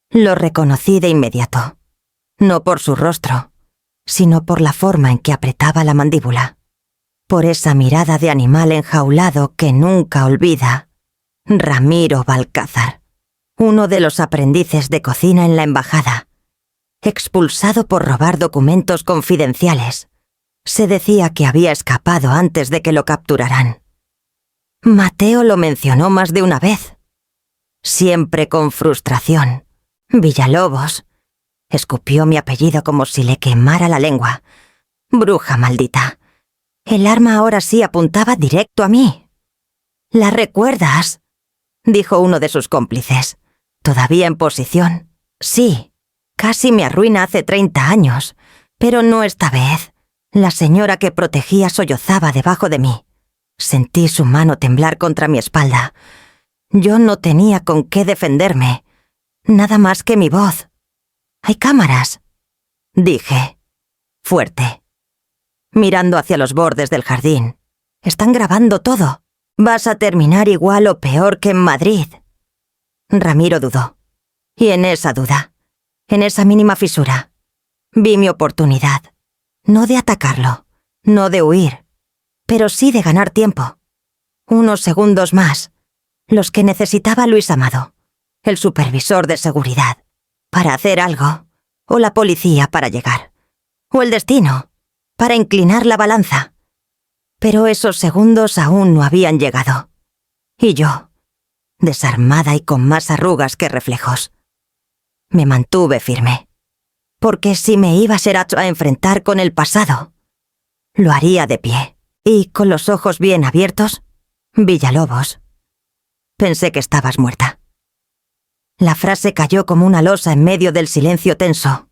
A: Lo reconocí de inmediato, no por su rostro, sino por la forma en que apretaba la mandíbula, por esa mirada de animal enjaulado que nunca olvida. Ramiro Balcázar, uno de los aprendices de cocina en la embajada, expulsado por robar documentos confidenciales. Se decía que había escapado antes de que lo capturaran. Mateo lo mencionó más de una vez. Siempre con frustración. Villalobos. Escupió mi apellido como si le quemara la lengua. Bruja maldita. El arma ahora sí apuntaba directo a mí. ¿La recuerdas?, dijo uno de sus cómplices, todavía en posición. Sí, casi me arruina hace 30 años, pero no esta vez. La señora que protegía sollozaba debajo de mí. Sentí su mano temblar contra mi espalda. Yo no tenía con qué defenderme, nada más que mi voz. «¿Hay cámaras?», dije, fuerte, mirando hacia los bordes del jardín. «Están grabando todo. Vas a terminar igual o peor que en Madrid». Ramiro dudó. Y en esa duda, en esa mínima fisura, vi mi oportunidad. No de atacarlo, no de huir, pero sí de ganar tiempo. Unos segundos más, los que necesitaba Luis Amado, el supervisor de seguridad, para hacer algo, o la policía para llegar, o el destino, para inclinar la balanza. Pero esos segundos aún no habían llegado. Y yo, desarmada y con más arrugas que reflejos, me mantuve firme. Porque si me iba a enfrentar con el pasado, lo haría de pie, y con los ojos bien abiertos. «Villalobos, pensé que estabas muerta». La frase cayó como una losa en medio del silencio tenso.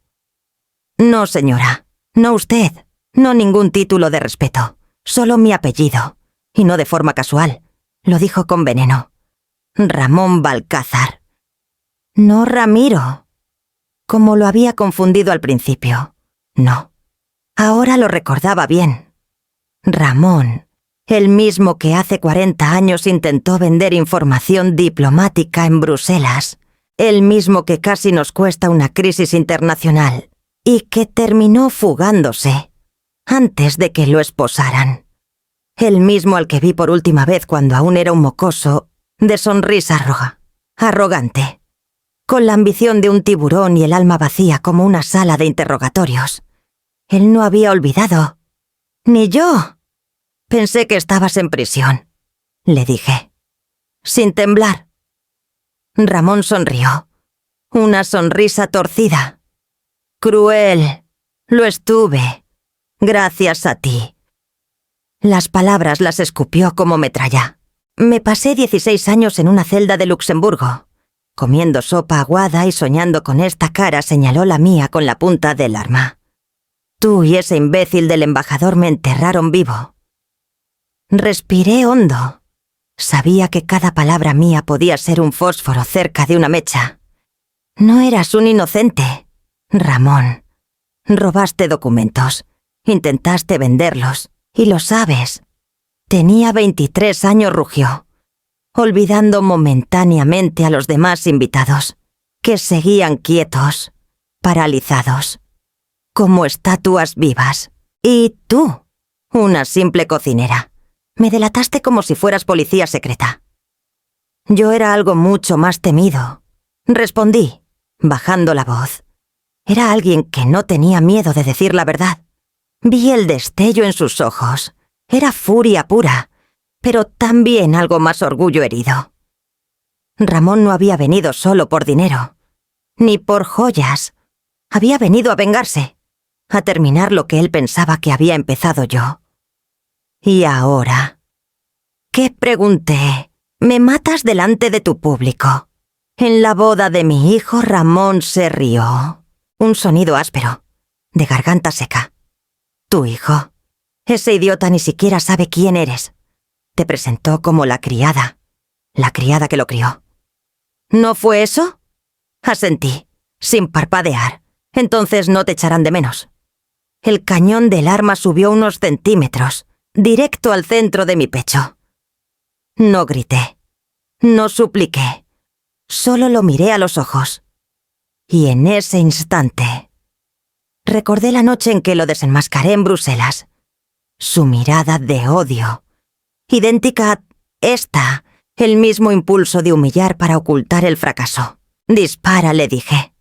A: «No, señora, no usted, no ningún título de respeto, solo mi apellido, y no de forma casual», lo dijo con veneno. «Ramón Balcázar. No Ramiro, como lo había confundido al principio. No, ahora lo recordaba bien. Ramón, el mismo que hace 40 años intentó vender información diplomática en Bruselas, el mismo que casi nos cuesta una crisis internacional y que terminó fugándose antes de que lo esposaran. El mismo al que vi por última vez cuando aún era un mocoso, de sonrisa arrogante, con la ambición de un tiburón y el alma vacía como una sala de interrogatorios. Él no había olvidado. Ni yo. «Pensé que estabas en prisión», le dije, sin temblar. Ramón sonrió. Una sonrisa torcida. «Cruel. Lo estuve. Gracias a ti». Las palabras las escupió como metralla. Me pasé 16 años en una celda de Luxemburgo, comiendo sopa aguada y soñando con esta cara. Señaló la mía con la punta del arma. «Tú y ese imbécil del embajador me enterraron vivo». Respiré hondo. Sabía que cada palabra mía podía ser un fósforo cerca de una mecha. «No eras un inocente, Ramón. Robaste documentos, intentaste venderlos, y lo sabes». Tenía 23 años, rugió, olvidando momentáneamente a los demás invitados, que seguían quietos, paralizados, como estatuas vivas. Y tú, una simple cocinera, me delataste como si fueras policía secreta. Yo era algo mucho más temido. Respondí, bajando la voz. Era alguien que no tenía miedo de decir la verdad. Vi el destello en sus ojos. Era furia pura, pero también algo más orgullo herido. Ramón no había venido solo por dinero, ni por joyas. Había venido a vengarse, a terminar lo que él pensaba que había empezado yo. «¿Y ahora?» «¿Qué?», pregunté. «Me matas delante de tu público». En la boda de mi hijo, Ramón se rió. Un sonido áspero, de garganta seca. «¿Tu hijo? Ese idiota ni siquiera sabe quién eres. Te presentó como la criada que lo crió». «¿No fue eso?», asentí, sin parpadear. «Entonces no te echarán de menos». El cañón del arma subió unos centímetros, directo al centro de mi pecho. No grité. No supliqué. Solo lo miré a los ojos. Y en ese instante recordé la noche en que lo desenmascaré en Bruselas. Su mirada de odio. Idéntica a esta, el mismo impulso de humillar para ocultar el fracaso. Dispara, le dije.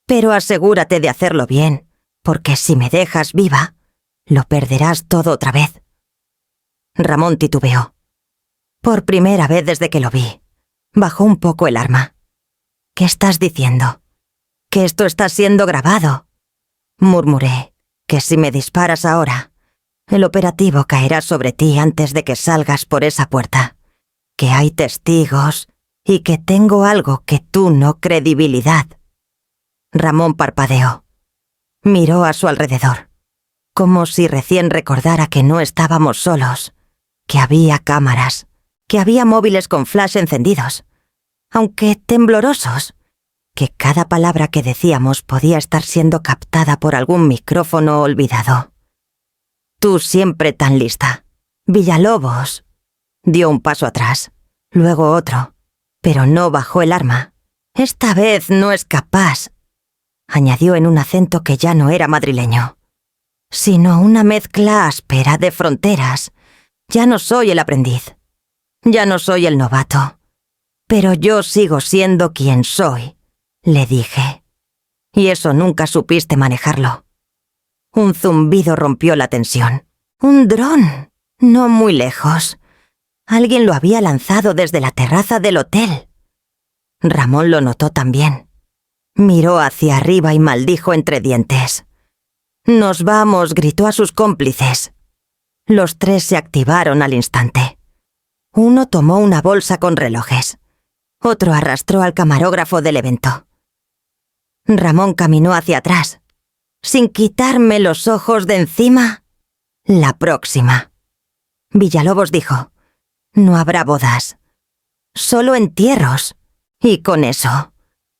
A: Pero asegúrate de hacerlo bien, porque si me dejas viva, lo perderás todo otra vez. Ramón titubeó. Por primera vez desde que lo vi, bajó un poco el arma. ¿Qué estás diciendo? Que esto está siendo grabado. Murmuré que si me disparas ahora, el operativo caerá sobre ti antes de que salgas por esa puerta. Que hay testigos y que tengo algo que tú no, credibilidad. Ramón parpadeó. Miró a su alrededor, como si recién recordara que no estábamos solos, que había cámaras, que había móviles con flash encendidos, aunque temblorosos, que cada palabra que decíamos podía estar siendo captada por algún micrófono olvidado. Tú siempre tan lista. Villalobos. Dio un paso atrás, luego otro, pero no bajó el arma. Esta vez no es capaz, añadió en un acento que ya no era madrileño, sino una mezcla áspera de fronteras. Ya no soy el aprendiz, ya no soy el novato, pero yo sigo siendo quien soy, le dije. Y eso nunca supiste manejarlo. Un zumbido rompió la tensión. Un dron, no muy lejos. Alguien lo había lanzado desde la terraza del hotel. Ramón lo notó también. Miró hacia arriba y maldijo entre dientes. «Nos vamos», gritó a sus cómplices. Los tres se activaron al instante. Uno tomó una bolsa con relojes. Otro arrastró al camarógrafo del evento. Ramón caminó hacia atrás. Sin quitarme los ojos de encima, la próxima. Villalobos dijo, «No habrá bodas, solo entierros». Y con eso,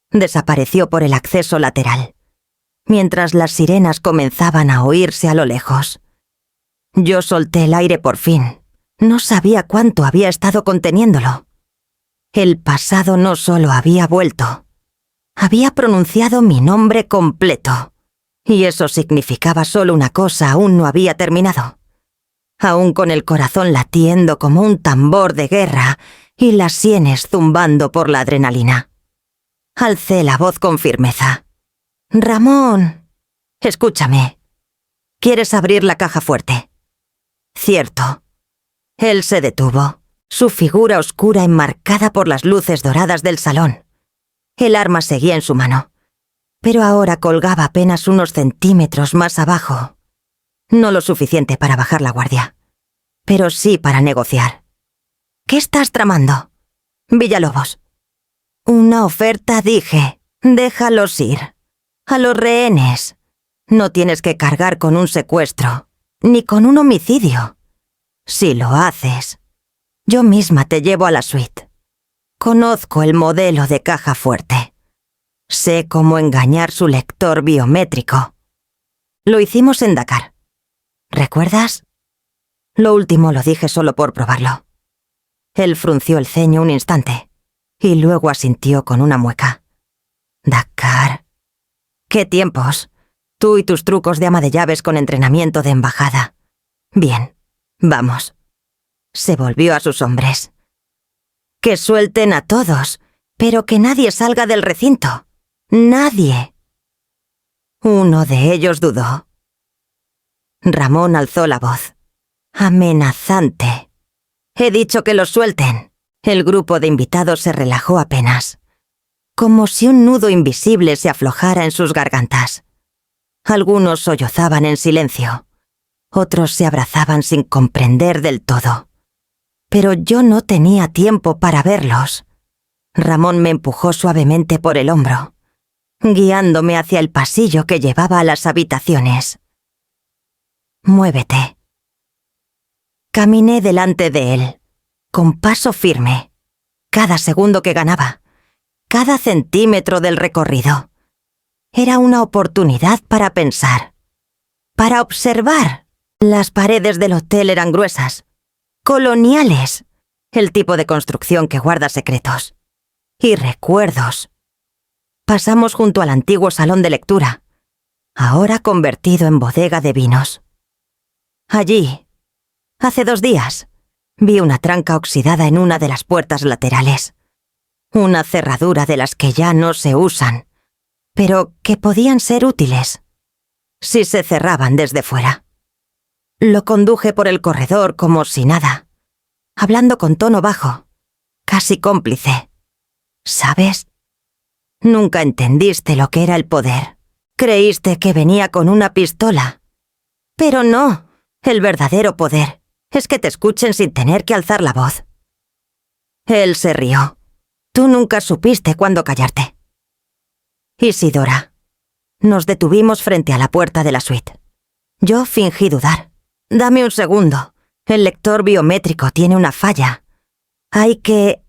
A: desapareció por el acceso lateral, mientras las sirenas comenzaban a oírse a lo lejos. Yo solté el aire por fin. No sabía cuánto había estado conteniéndolo. El pasado no solo había vuelto, había pronunciado mi nombre completo. Y eso significaba solo una cosa: aún no había terminado. Aún con el corazón latiendo como un tambor de guerra y las sienes zumbando por la adrenalina. Alcé la voz con firmeza. «Ramón, escúchame. ¿Quieres abrir la caja fuerte?» «Cierto». Él se detuvo, su figura oscura enmarcada por las luces doradas del salón. El arma seguía en su mano, pero ahora colgaba apenas unos centímetros más abajo. No lo suficiente para bajar la guardia, pero sí para negociar. «¿Qué estás tramando?» «Villalobos». «Una oferta», dije. «Déjalos ir. A los rehenes. No tienes que cargar con un secuestro, ni con un homicidio. Si lo haces, yo misma te llevo a la suite. Conozco el modelo de caja fuerte. Sé cómo engañar su lector biométrico. Lo hicimos en Dakar. ¿Recuerdas?» Lo último lo dije solo por probarlo. Él frunció el ceño un instante y luego asintió con una mueca. «Dakar. ¿Qué tiempos? Tú y tus trucos de ama de llaves con entrenamiento de embajada. Bien, vamos». Se volvió a sus hombres. «Que suelten a todos, pero que nadie salga del recinto. Nadie». Uno de ellos dudó. Ramón alzó la voz. Amenazante. «He dicho que los suelten». El grupo de invitados se relajó apenas, como si un nudo invisible se aflojara en sus gargantas. Algunos sollozaban en silencio, otros se abrazaban sin comprender del todo. Pero yo no tenía tiempo para verlos. Ramón me empujó suavemente por el hombro, guiándome hacia el pasillo que llevaba a las habitaciones. «Muévete». Caminé delante de él, con paso firme. Cada segundo que ganaba, cada centímetro del recorrido, era una oportunidad para pensar, para observar. Las paredes del hotel eran gruesas, coloniales. El tipo de construcción que guarda secretos. Y recuerdos. Pasamos junto al antiguo salón de lectura, ahora convertido en bodega de vinos. Allí, hace 2 días, vi una tranca oxidada en una de las puertas laterales. Una cerradura de las que ya no se usan, pero que podían ser útiles si se cerraban desde fuera. Lo conduje por el corredor como si nada, hablando con tono bajo, casi cómplice. ¿Sabes? Nunca entendiste lo que era el poder. Creíste que venía con una pistola. Pero no, el verdadero poder es que te escuchen sin tener que alzar la voz. Él se rió. Tú nunca supiste cuándo callarte. Isidora. Nos detuvimos frente a la puerta de la suite. Yo fingí dudar. Dame un segundo. El lector biométrico tiene una falla. Hay que...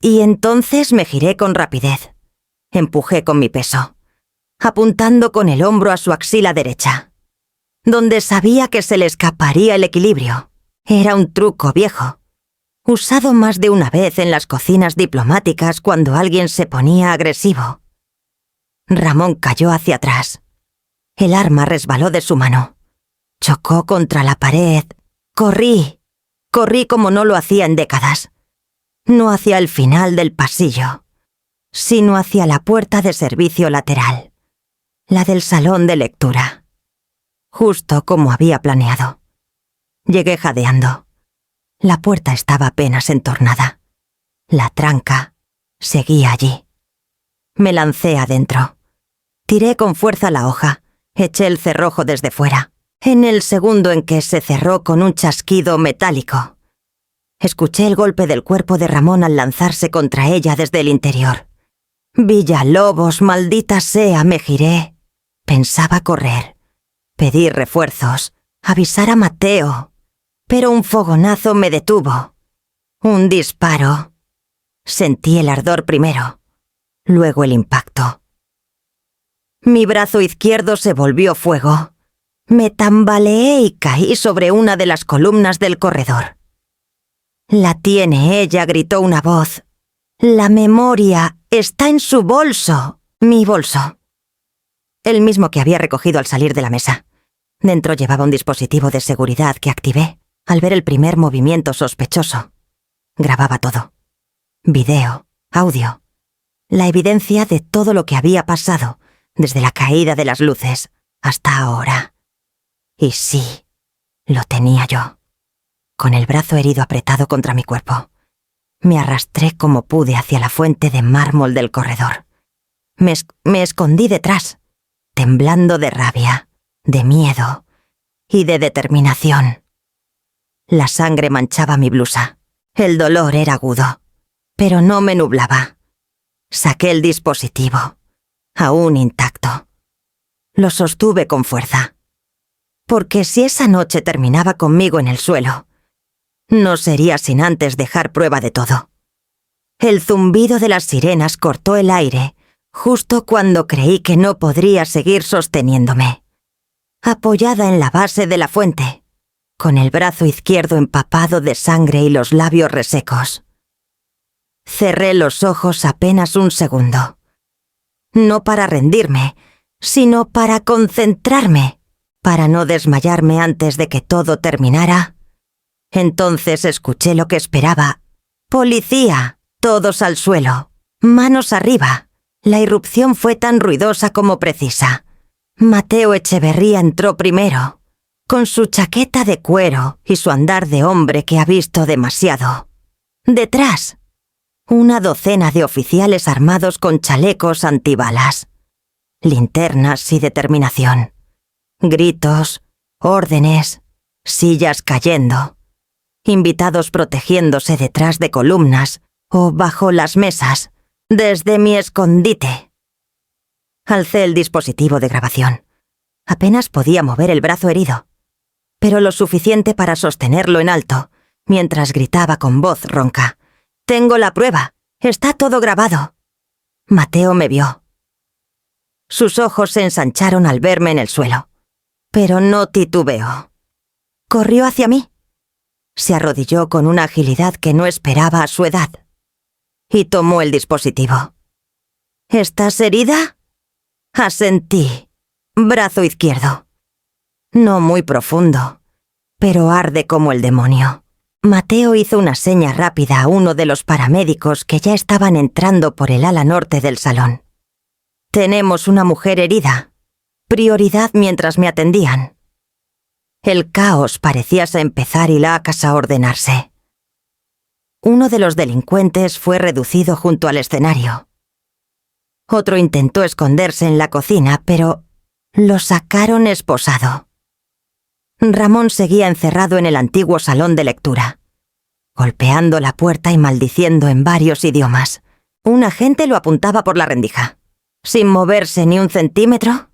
A: Y entonces me giré con rapidez. Empujé con mi peso, apuntando con el hombro a su axila derecha, donde sabía que se le escaparía el equilibrio. Era un truco viejo, usado más de una vez en las cocinas diplomáticas cuando alguien se ponía agresivo. Ramón cayó hacia atrás. El arma resbaló de su mano. Chocó contra la pared. Corrí como no lo hacía en décadas. No hacia el final del pasillo, sino hacia la puerta de servicio lateral, la del salón de lectura, justo como había planeado. Llegué jadeando. La puerta estaba apenas entornada. La tranca seguía allí. Me lancé adentro. Tiré con fuerza la hoja, eché el cerrojo desde fuera, en el segundo en que se cerró con un chasquido metálico. Escuché el golpe del cuerpo de Ramón al lanzarse contra ella desde el interior. Villalobos, maldita sea, me giré. Pensaba correr, pedir refuerzos, avisar a Mateo, pero un fogonazo me detuvo. Un disparo. Sentí el ardor primero, luego el impacto. Mi brazo izquierdo se volvió fuego. Me tambaleé y caí sobre una de las columnas del corredor. «La tiene ella», gritó una voz. «La memoria está en su bolso». Mi bolso. El mismo que había recogido al salir de la mesa. Dentro llevaba un dispositivo de seguridad que activé al ver el primer movimiento sospechoso. Grababa todo. Video, audio. La evidencia de todo lo que había pasado, desde la caída de las luces hasta ahora. Y sí, lo tenía yo. Con el brazo herido apretado contra mi cuerpo. Me arrastré como pude hacia la fuente de mármol del corredor. Me escondí detrás, temblando de rabia, de miedo y de determinación. La sangre manchaba mi blusa. El dolor era agudo, pero no me nublaba. Saqué el dispositivo, aún intacto. Lo sostuve con fuerza. Porque si esa noche terminaba conmigo en el suelo, no sería sin antes dejar prueba de todo. El zumbido de las sirenas cortó el aire justo cuando creí que no podría seguir sosteniéndome. Apoyada en la base de la fuente, con el brazo izquierdo empapado de sangre y los labios resecos. Cerré los ojos apenas un segundo. No para rendirme, sino para concentrarme, para no desmayarme antes de que todo terminara. Entonces escuché lo que esperaba. ¡Policía! Todos al suelo. Manos arriba. La irrupción fue tan ruidosa como precisa. Mateo Echeverría entró primero, con su chaqueta de cuero y su andar de hombre que ha visto demasiado. Detrás, una docena de oficiales armados con chalecos antibalas, linternas y determinación. Gritos, órdenes, sillas cayendo. Invitados protegiéndose detrás de columnas o bajo las mesas, desde mi escondite. Alcé el dispositivo de grabación. Apenas podía mover el brazo herido, pero lo suficiente para sostenerlo en alto, mientras gritaba con voz ronca. «Tengo la prueba. Está todo grabado». Mateo me vio. Sus ojos se ensancharon al verme en el suelo, pero no titubeó. Corrió hacia mí. Se arrodilló con una agilidad que no esperaba a su edad y tomó el dispositivo. ¿Estás herida? Asentí. Brazo izquierdo. No muy profundo, pero arde como el demonio. Mateo hizo una seña rápida a uno de los paramédicos que ya estaban entrando por el ala norte del salón. Tenemos una mujer herida. Prioridad mientras me atendían. El caos parecía empezar y la casa a ordenarse. Uno de los delincuentes fue reducido junto al escenario. Otro intentó esconderse en la cocina, pero lo sacaron esposado. Ramón seguía encerrado en el antiguo salón de lectura, golpeando la puerta y maldiciendo en varios idiomas. Un agente lo apuntaba por la rendija. Sin moverse ni un centímetro.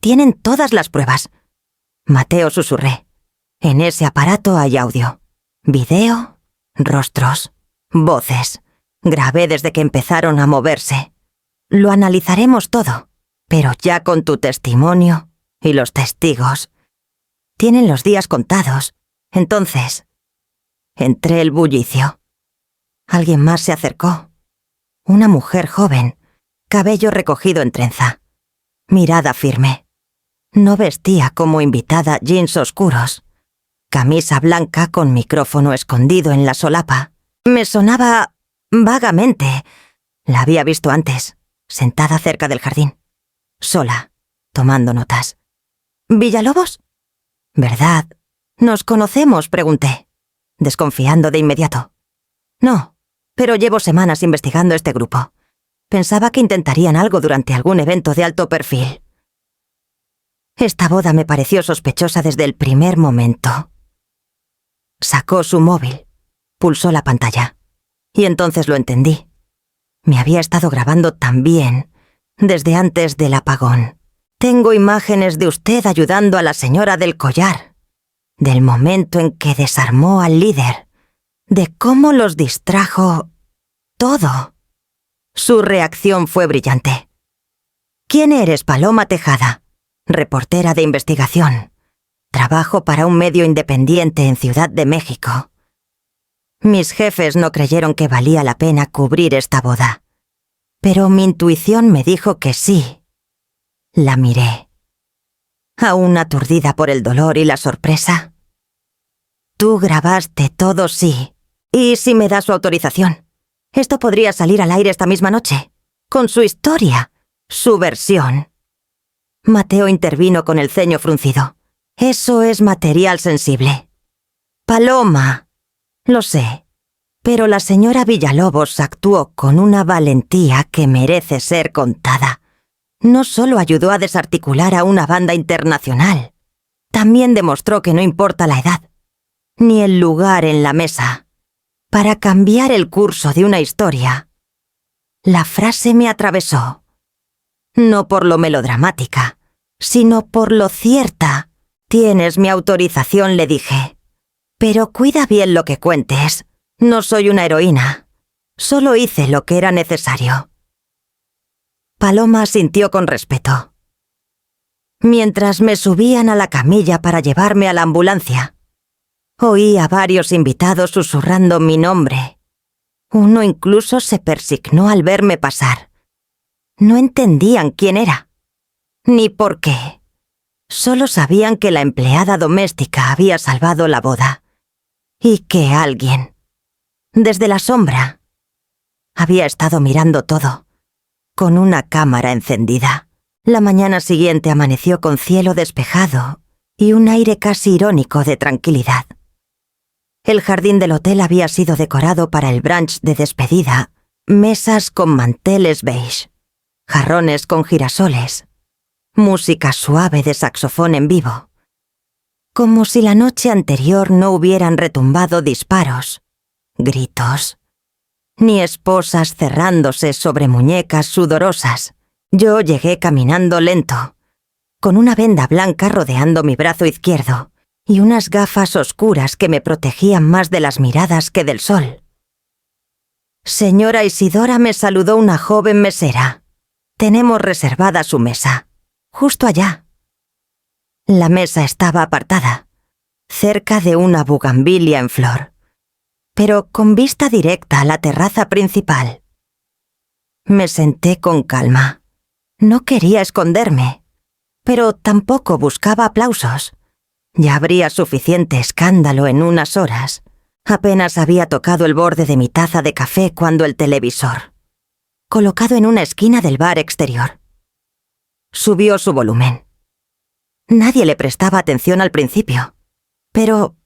A: Tienen todas las pruebas. Mateo susurré. En ese aparato hay audio, video, rostros, voces. Grabé desde que empezaron a moverse. Lo analizaremos todo, pero ya con tu testimonio y los testigos. Tienen los días contados. Entonces, entré el bullicio. Alguien más se acercó. Una mujer joven, cabello recogido en trenza, mirada firme. No vestía como invitada jeans oscuros, camisa blanca con micrófono escondido en la solapa. Me sonaba vagamente. La había visto antes, sentada cerca del jardín, sola, tomando notas. ¿Villalobos? ¿Verdad? ¿Nos conocemos?, pregunté, desconfiando de inmediato. No, pero llevo semanas investigando este grupo. Pensaba que intentarían algo durante algún evento de alto perfil. Esta boda me pareció sospechosa desde el primer momento. Sacó su móvil, pulsó la pantalla, y entonces lo entendí. Me había estado grabando también, desde antes del apagón. Tengo imágenes de usted ayudando a la señora del collar, del momento en que desarmó al líder, de cómo los distrajo. Todo. Su reacción fue brillante. ¿Quién eres, Paloma Tejada? Reportera de investigación. Trabajo para un medio independiente en Ciudad de México. Mis jefes no creyeron que valía la pena cubrir esta boda, pero mi intuición me dijo que sí. La miré, aún aturdida por el dolor y la sorpresa. Tú grabaste todo, sí. ¿Y si me das su autorización? Esto podría salir al aire esta misma noche, con su historia, su versión. Mateo intervino con el ceño fruncido. Eso es material sensible. Paloma. Lo sé, pero la señora Villalobos actuó con una valentía que merece ser contada. No solo ayudó a desarticular a una banda internacional, también demostró que no importa la edad, ni el lugar en la mesa, para cambiar el curso de una historia. La frase me atravesó, no por lo melodramática, sino por lo cierta. Tienes mi autorización, le dije. Pero cuida bien lo que cuentes. No soy una heroína. Solo hice lo que era necesario. Paloma asintió con respeto. Mientras me subían a la camilla para llevarme a la ambulancia, oí a varios invitados susurrando mi nombre. Uno incluso se persignó al verme pasar. No entendían quién era, ni por qué. Solo sabían que la empleada doméstica había salvado la boda, y que alguien, desde la sombra, había estado mirando todo, con una cámara encendida. La mañana siguiente amaneció con cielo despejado y un aire casi irónico de tranquilidad. El jardín del hotel había sido decorado para el brunch de despedida, mesas con manteles beige, jarrones con girasoles, música suave de saxofón en vivo. Como si la noche anterior no hubieran retumbado disparos, gritos, ni esposas cerrándose sobre muñecas sudorosas. Yo llegué caminando lento, con una venda blanca rodeando mi brazo izquierdo y unas gafas oscuras que me protegían más de las miradas que del sol. Señora Isidora, me saludó una joven mesera. Tenemos reservada su mesa, justo allá. La mesa estaba apartada, cerca de una bugambilia en flor, pero con vista directa a la terraza principal. Me senté con calma. No quería esconderme, pero tampoco buscaba aplausos. Ya habría suficiente escándalo en unas horas. Apenas había tocado el borde de mi taza de café cuando el televisor, colocado en una esquina del bar exterior, subió su volumen. Nadie le prestaba atención al principio, pero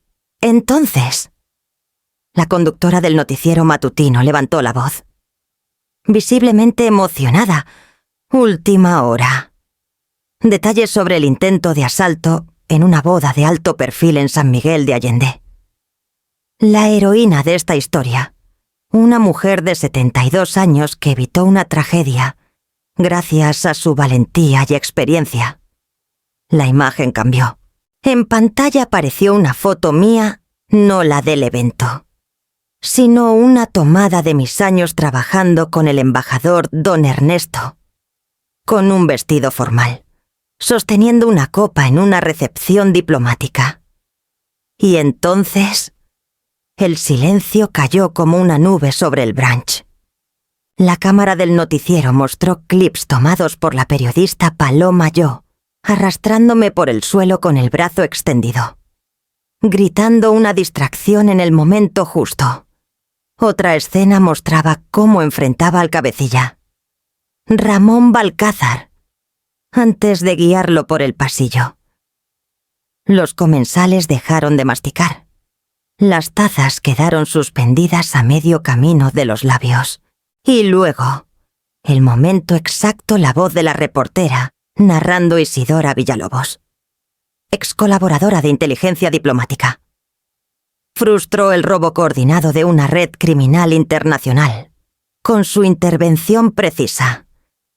A: entonces la conductora del noticiero matutino levantó la voz, visiblemente emocionada. Última hora. Detalles sobre el intento de asalto en una boda de alto perfil en San Miguel de Allende. La heroína de esta historia, una mujer de 72 años que evitó una tragedia gracias a su valentía y experiencia. La imagen cambió. En pantalla apareció una foto mía, no la del evento, sino una tomada de mis años trabajando con el embajador don Ernesto, con un vestido formal, sosteniendo una copa en una recepción diplomática. Y entonces, el silencio cayó como una nube sobre el brunch. La cámara del noticiero mostró clips tomados por la periodista Paloma Yo, arrastrándome por el suelo con el brazo extendido, gritando una distracción en el momento justo. Otra escena mostraba cómo enfrentaba al cabecilla, Ramón Balcázar, antes de guiarlo por el pasillo. Los comensales dejaron de masticar. Las tazas quedaron suspendidas a medio camino de los labios. Y luego, el momento exacto, la voz de la reportera, narrando Isidora Villalobos, ex colaboradora de inteligencia diplomática. Frustró el robo coordinado de una red criminal internacional. Con su intervención precisa,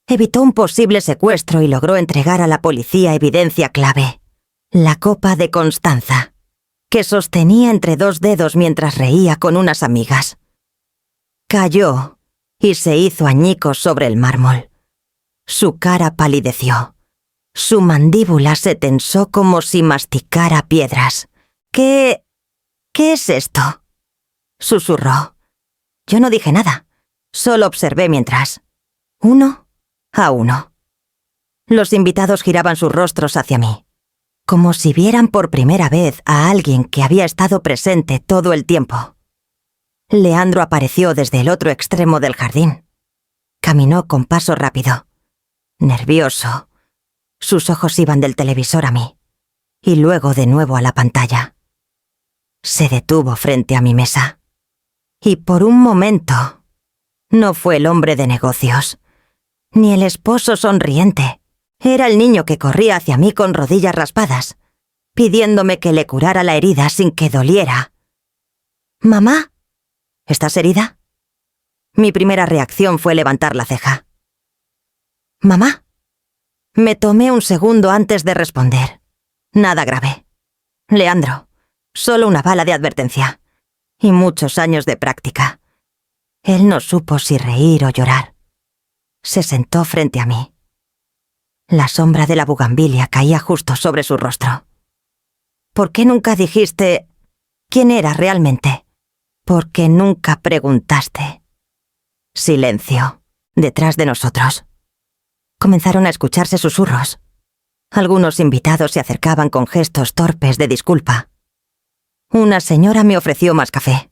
A: evitó un posible secuestro y logró entregar a la policía evidencia clave: la copa de Constanza, que sostenía entre dos dedos mientras reía con unas amigas. Cayó y se hizo añicos sobre el mármol. Su cara palideció. Su mandíbula se tensó como si masticara piedras. ¿Qué es esto?, susurró. Yo no dije nada, solo observé mientras, uno a uno. Los invitados giraban sus rostros hacia mí, como si vieran por primera vez a alguien que había estado presente todo el tiempo. Leandro apareció desde el otro extremo del jardín. Caminó con paso rápido, nervioso. Sus ojos iban del televisor a mí, y luego de nuevo a la pantalla. Se detuvo frente a mi mesa. Y por un momento, no fue el hombre de negocios, ni el esposo sonriente. Era el niño que corría hacia mí con rodillas raspadas, pidiéndome que le curara la herida sin que doliera. «Mamá, ¿estás herida?». Mi primera reacción fue levantar la ceja. «¿Mamá?». Me tomé un segundo antes de responder. Nada grave. Leandro, solo una bala de advertencia. Y muchos años de práctica. Él no supo si reír o llorar. Se sentó frente a mí. La sombra de la bugambilia caía justo sobre su rostro. «¿Por qué nunca dijiste quién era realmente? ¿Por qué nunca preguntaste?». Silencio, detrás de nosotros. Comenzaron a escucharse susurros. Algunos invitados se acercaban con gestos torpes de disculpa. Una señora me ofreció más café.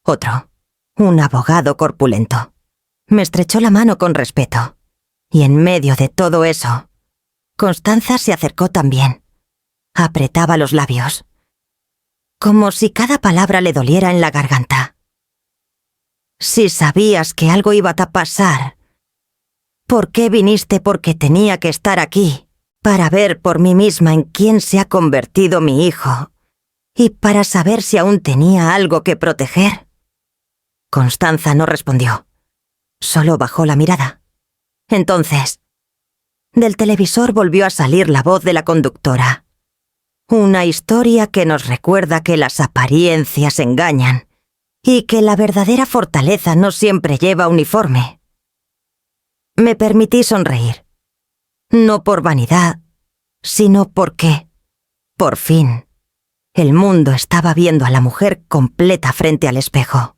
A: Otro, un abogado corpulento, me estrechó la mano con respeto. Y en medio de todo eso, Constanza se acercó también. Apretaba los labios, como si cada palabra le doliera en la garganta. «Si sabías que algo iba a pasar, ¿por qué viniste? Porque tenía que estar aquí, para ver por mí misma en quién se ha convertido mi hijo, y para saber si aún tenía algo que proteger». Constanza no respondió, solo bajó la mirada. Entonces, del televisor volvió a salir la voz de la conductora. Una historia que nos recuerda que las apariencias engañan y que la verdadera fortaleza no siempre lleva uniforme. Me permití sonreír. No por vanidad, sino porque, por fin, El mundo estaba viendo a la mujer completa frente al espejo.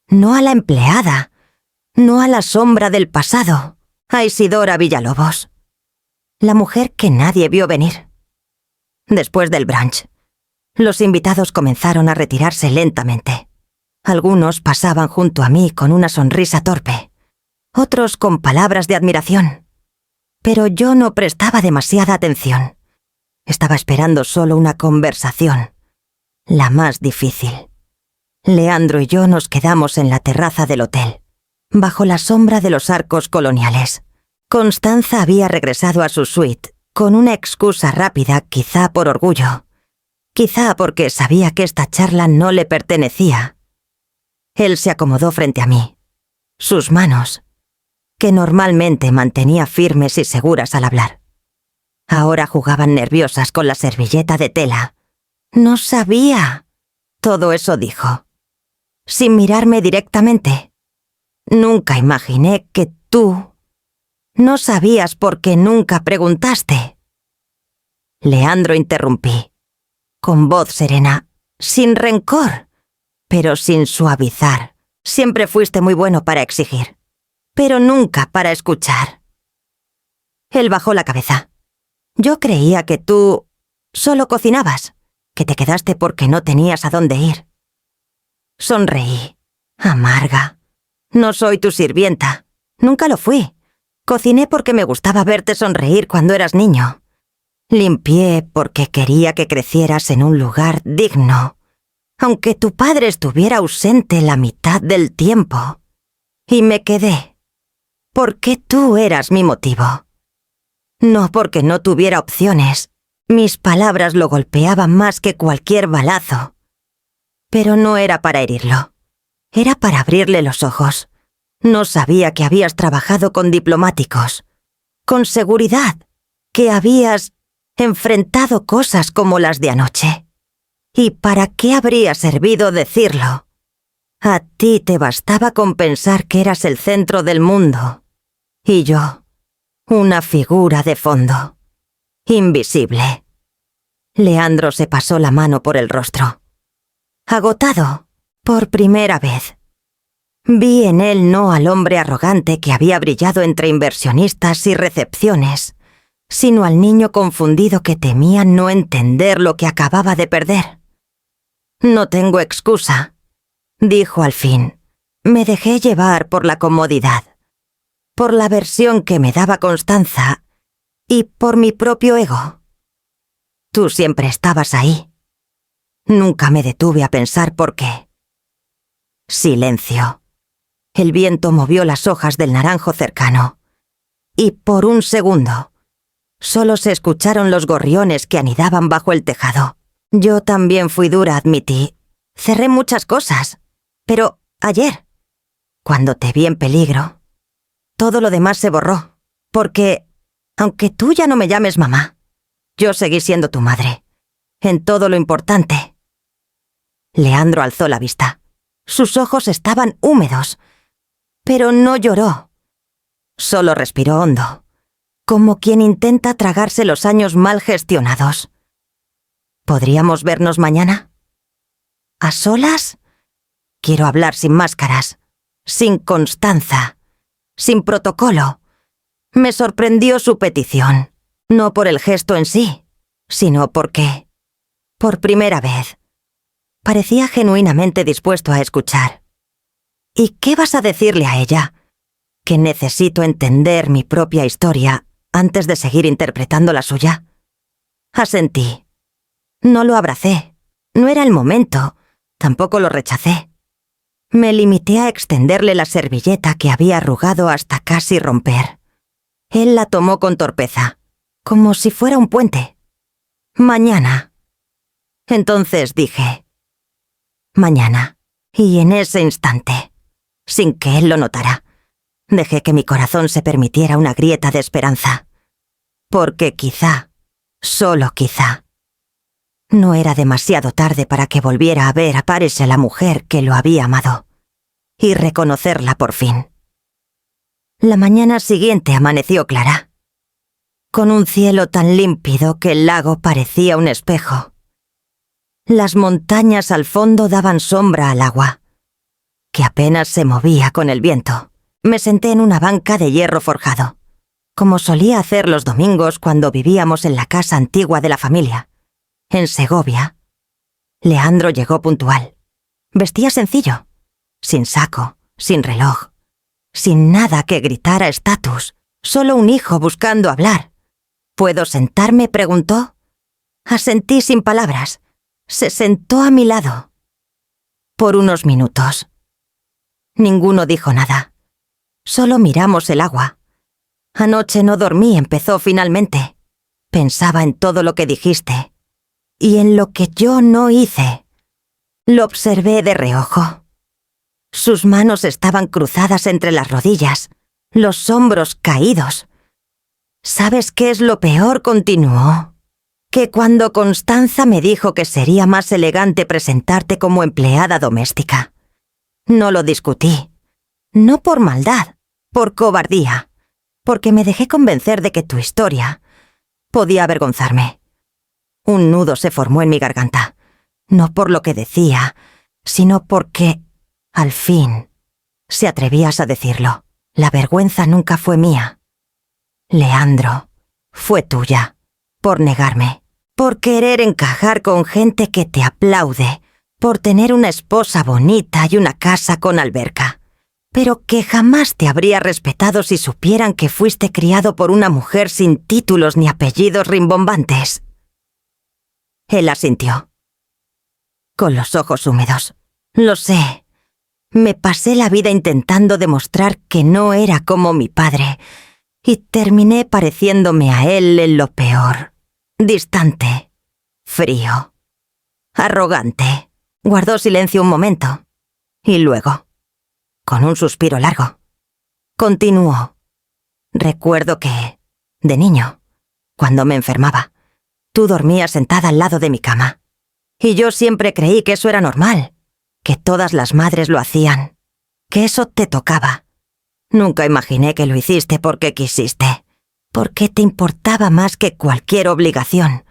A: No a la empleada, no a la sombra del pasado, a Isidora Villalobos. La mujer que nadie vio venir. Después del brunch, los invitados comenzaron a retirarse lentamente. Algunos pasaban junto a mí con una sonrisa torpe, otros con palabras de admiración. Pero yo no prestaba demasiada atención. Estaba esperando solo una conversación, la más difícil. Leandro y yo nos quedamos en la terraza del hotel, bajo la sombra de los arcos coloniales. Constanza había regresado a su suite, con una excusa rápida, quizá por orgullo, quizá porque sabía que esta charla no le pertenecía. Él se acomodó frente a mí. Sus manos, que normalmente mantenía firmes y seguras al hablar, ahora jugaban nerviosas con la servilleta de tela. No sabía. Todo eso dijo, sin mirarme directamente. Nunca imaginé que tú no sabías porque nunca preguntaste. Leandro interrumpí, con voz serena, sin rencor, pero sin suavizar. Siempre fuiste muy bueno para exigir, pero nunca para escuchar. Él bajó la cabeza. Yo creía que tú solo cocinabas, que te quedaste porque no tenías a dónde ir. Sonreí, amarga. No soy tu sirvienta. Nunca lo fui. Cociné porque me gustaba verte sonreír cuando eras niño. Limpié porque quería que crecieras en un lugar digno, aunque tu padre estuviera ausente la mitad del tiempo. Y me quedé, porque tú eras mi motivo. No porque no tuviera opciones. Mis palabras lo golpeaban más que cualquier balazo. Pero no era para herirlo. Era para abrirle los ojos. No sabía que habías trabajado con diplomáticos, con seguridad, que habías enfrentado cosas como las de anoche. ¿Y para qué habría servido decirlo? A ti te bastaba con pensar que eras el centro del mundo. Y yo, una figura de fondo, invisible. Leandro se pasó la mano por el rostro. Agotado, por primera vez. Vi en él no al hombre arrogante que había brillado entre inversionistas y recepciones, sino al niño confundido que temía no entender lo que acababa de perder. No tengo excusa, dijo al fin. Me dejé llevar por la comodidad, por la versión que me daba Constanza y por mi propio ego. Tú siempre estabas ahí. Nunca me detuve a pensar por qué. Silencio. El viento movió las hojas del naranjo cercano. Y por un segundo, solo se escucharon los gorriones que anidaban bajo el tejado. Yo también fui dura, admití. Cerré muchas cosas. Pero ayer, cuando te vi en peligro, todo lo demás se borró. Porque, aunque tú ya no me llames mamá, yo seguí siendo tu madre. En todo lo importante. Leandro alzó la vista. Sus ojos estaban húmedos. Pero no lloró. Solo respiró hondo, como quien intenta tragarse los años mal gestionados. ¿Podríamos vernos mañana? ¿A solas? Quiero hablar sin máscaras, sin Constanza, sin protocolo. Me sorprendió su petición, no por el gesto en sí, sino porque, por primera vez, parecía genuinamente dispuesto a escuchar. ¿Y qué vas a decirle a ella? ¿Que necesito entender mi propia historia antes de seguir interpretando la suya? Asentí. No lo abracé. No era el momento. Tampoco lo rechacé. Me limité a extenderle la servilleta que había arrugado hasta casi romper. Él la tomó con torpeza, como si fuera un puente. Mañana. Entonces dije, mañana. Y en ese instante, sin que él lo notara, dejé que mi corazón se permitiera una grieta de esperanza. Porque quizá, solo quizá, no era demasiado tarde para que volviera a ver a Paris a la mujer que lo había amado, y reconocerla por fin. La mañana siguiente amaneció clara, con un cielo tan límpido que el lago parecía un espejo. Las montañas al fondo daban sombra al agua, que apenas se movía con el viento. Me senté en una banca de hierro forjado, como solía hacer los domingos cuando vivíamos en la casa antigua de la familia, en Segovia. Leandro llegó puntual. Vestía sencillo, sin saco, sin reloj, sin nada que gritara estatus, solo un hijo buscando hablar. ¿Puedo sentarme?, preguntó. Asentí sin palabras. Se sentó a mi lado. Por unos minutos. Ninguno dijo nada. Solo miramos el agua. Anoche no dormí, empezó finalmente. Pensaba en todo lo que dijiste y en lo que yo no hice. Lo observé de reojo. Sus manos estaban cruzadas entre las rodillas, los hombros caídos. ¿Sabes qué es lo peor?, continuó. Que cuando Constanza me dijo que sería más elegante presentarte como empleada doméstica. No lo discutí. No por maldad, por cobardía, porque me dejé convencer de que tu historia podía avergonzarme. Un nudo se formó en mi garganta, no por lo que decía, sino porque, al fin, si atrevías a decirlo, la vergüenza nunca fue mía. Leandro, fue tuya, por negarme, por querer encajar con gente que te aplaude, por tener una esposa bonita y una casa con alberca, pero que jamás te habría respetado si supieran que fuiste criado por una mujer sin títulos ni apellidos rimbombantes. Él asintió, con los ojos húmedos. Lo sé. Me pasé la vida intentando demostrar que no era como mi padre, y terminé pareciéndome a él en lo peor. Distante, frío, arrogante. Guardó silencio un momento, y luego, con un suspiro largo, continuó. Recuerdo que, de niño, cuando me enfermaba, tú dormías sentada al lado de mi cama, y yo siempre creí que eso era normal, que todas las madres lo hacían, que eso te tocaba. Nunca imaginé que lo hiciste porque quisiste, porque te importaba más que cualquier obligación.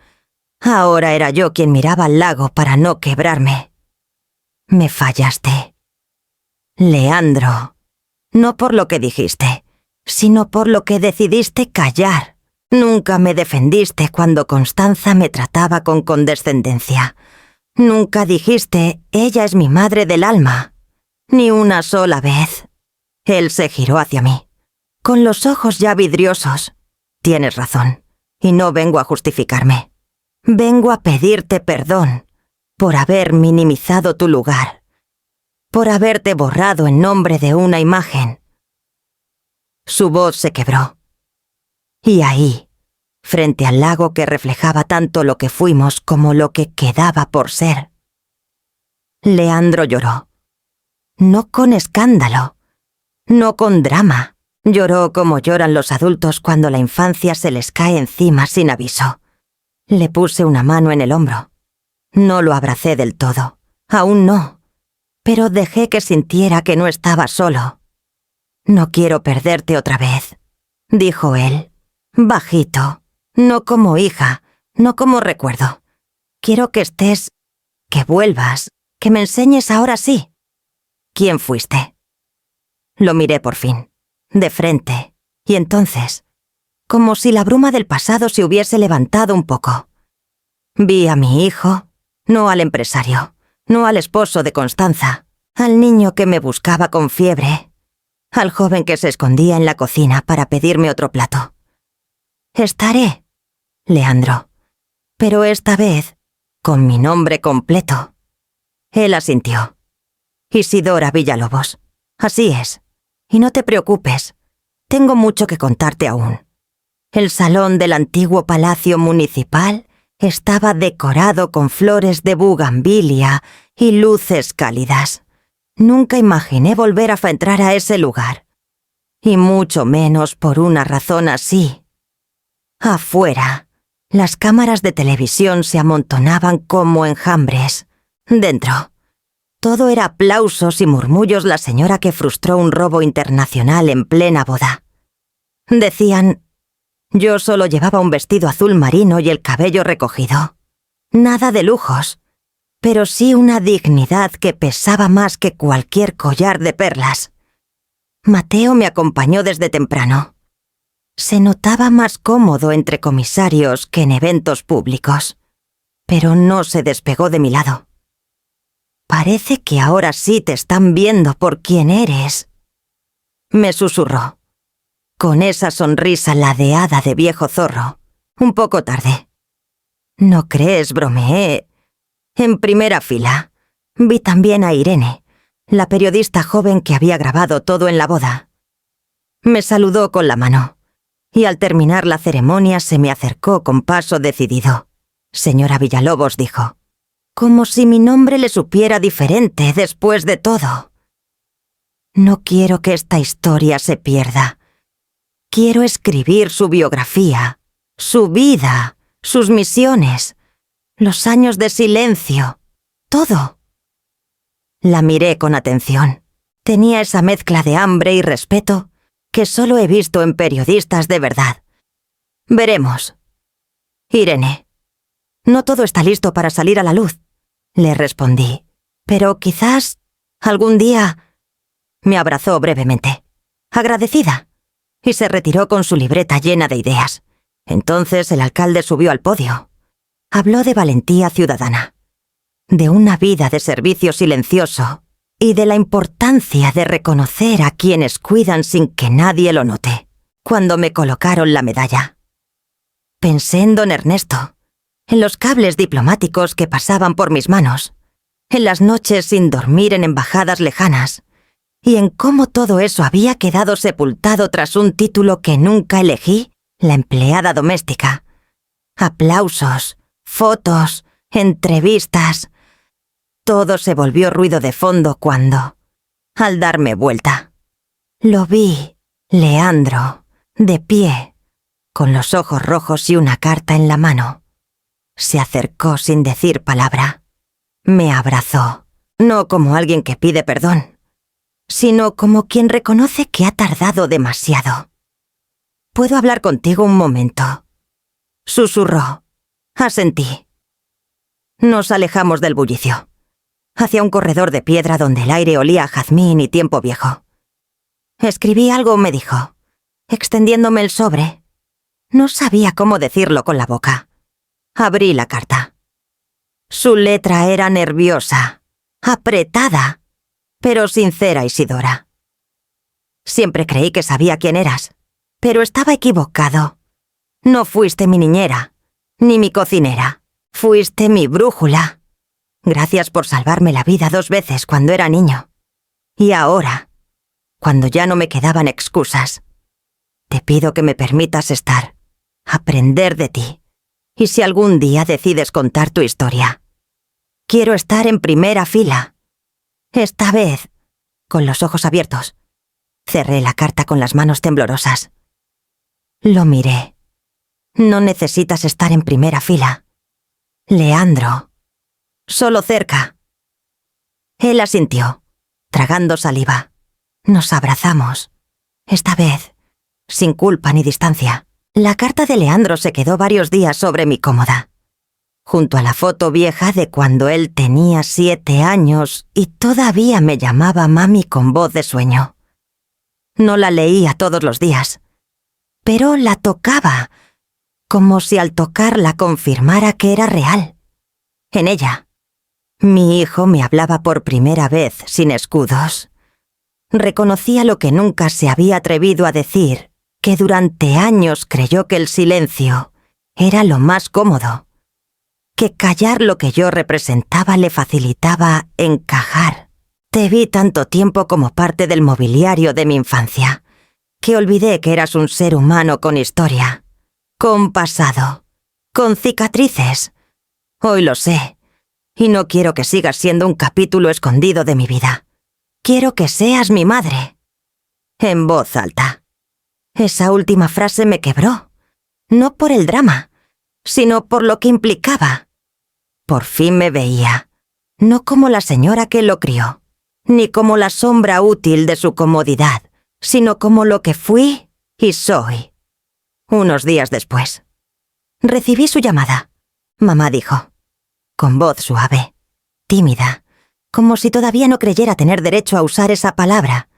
A: Ahora era yo quien miraba al lago para no quebrarme. Me fallaste, Leandro, no por lo que dijiste, sino por lo que decidiste callar. Nunca me defendiste cuando Constanza me trataba con condescendencia. Nunca dijiste, ella es mi madre del alma. Ni una sola vez. Él se giró hacia mí, con los ojos ya vidriosos. Tienes razón, y no vengo a justificarme. Vengo a pedirte perdón por haber minimizado tu lugar, por haberte borrado en nombre de una imagen. Su voz se quebró. Y ahí, frente al lago que reflejaba tanto lo que fuimos como lo que quedaba por ser, Leandro lloró. No con escándalo, no con drama. Lloró como lloran los adultos cuando la infancia se les cae encima sin aviso. Le puse una mano en el hombro. No lo abracé del todo, aún no, pero dejé que sintiera que no estaba solo. No quiero perderte otra vez, dijo él, bajito, no como hija, no como recuerdo. Quiero que estés, que vuelvas, que me enseñes ahora sí. ¿Quién fuiste? Lo miré por fin, de frente, y entonces, como si la bruma del pasado se hubiese levantado un poco. Vi a mi hijo, no al empresario, no al esposo de Constanza, al niño que me buscaba con fiebre, al joven que se escondía en la cocina para pedirme otro plato. Estaré, Leandro, pero esta vez con mi nombre completo. Él asintió. Isidora Villalobos. Así es. Y no te preocupes, tengo mucho que contarte aún. El salón del antiguo palacio municipal estaba decorado con flores de bugambilia y luces cálidas. Nunca imaginé volver a entrar a ese lugar. Y mucho menos por una razón así. Afuera, las cámaras de televisión se amontonaban como enjambres. Dentro, todo era aplausos y murmullos la señora que frustró un robo internacional en plena boda. Decían, yo solo llevaba un vestido azul marino y el cabello recogido. Nada de lujos. pero sí una dignidad que pesaba más que cualquier collar de perlas. Mateo me acompañó desde temprano. Se notaba más cómodo entre comisarios que en eventos públicos, pero no se despegó de mi lado. Parece que ahora sí te están viendo por quién eres, me susurró, con esa sonrisa ladeada de viejo zorro, un poco tarde. ¿No crees? Bromeé. En primera fila. Vi también a Irene, la periodista joven que había grabado todo en la boda. Me saludó con la mano, y al terminar la ceremonia se me acercó con paso decidido. Señora Villalobos, dijo, como si mi nombre le supiera diferente después de todo. No quiero que esta historia se pierda. Quiero escribir su biografía, su vida, sus misiones, los años de silencio, todo. La miré con atención. Tenía esa mezcla de hambre y respeto que solo he visto en periodistas de verdad. Veremos. Irene, no todo está listo para salir a la luz, le respondí, pero quizás algún día... Me abrazó brevemente, agradecida, y se retiró con su libreta llena de ideas. Entonces el alcalde subió al podio. Habló de valentía ciudadana, de una vida de servicio silencioso y de la importancia de reconocer a quienes cuidan sin que nadie lo note. Cuando me colocaron la medalla, pensé en don Ernesto, en los cables diplomáticos que pasaban por mis manos, en las noches sin dormir en embajadas lejanas, y en cómo todo eso había quedado sepultado tras un título que nunca elegí, la empleada doméstica. Aplausos, fotos, entrevistas. Todo se volvió ruido de fondo cuando, al darme vuelta, lo vi, Leandro, de pie, con los ojos rojos y una carta en la mano. Se acercó sin decir palabra. Me abrazó, no como alguien que pide perdón, sino como quien reconoce que ha tardado demasiado. «¿Puedo hablar contigo un momento?», susurró. Asentí. Nos alejamos del bullicio, hacia un corredor de piedra donde el aire olía a jazmín y tiempo viejo. Escribí algo, me dijo, extendiéndome el sobre. No sabía cómo decirlo con la boca. Abrí la carta. Su letra era nerviosa, apretada, pero sincera, Isidora. Siempre creí que sabía quién eras, pero estaba equivocado. No fuiste mi niñera, ni mi cocinera. Fuiste mi brújula. Gracias por salvarme la vida 2 veces cuando era niño. Y ahora, cuando ya no me quedaban excusas, te pido que me permitas estar, aprender de ti. Y si algún día decides contar tu historia, quiero estar en primera fila. Esta vez, con los ojos abiertos, cerré la carta con las manos temblorosas. Lo miré. No necesitas estar en primera fila. Leandro. Solo cerca. Él asintió, tragando saliva. Nos abrazamos. Esta vez, sin culpa ni distancia. La carta de Leandro se quedó varios días sobre mi cómoda, junto a la foto vieja de cuando él tenía 7 años y todavía me llamaba mami con voz de sueño. No la leía todos los días, pero la tocaba, como si al tocarla confirmara que era real. En ella, mi hijo me hablaba por primera vez sin escudos. Reconocía lo que nunca se había atrevido a decir, que durante años creyó que el silencio era lo más cómodo, que callar lo que yo representaba le facilitaba encajar. Te vi tanto tiempo como parte del mobiliario de mi infancia, que olvidé que eras un ser humano con historia, con pasado, con cicatrices. Hoy lo sé, y no quiero que sigas siendo un capítulo escondido de mi vida. Quiero que seas mi madre. En voz alta. Esa última frase me quebró, no por el drama, sino por lo que implicaba. Por fin me veía, no como la señora que lo crió, ni como la sombra útil de su comodidad, sino como lo que fui y soy. Unos días después, recibí su llamada. Mamá dijo, con voz suave. tímida, como si todavía no creyera tener derecho a usar esa palabra.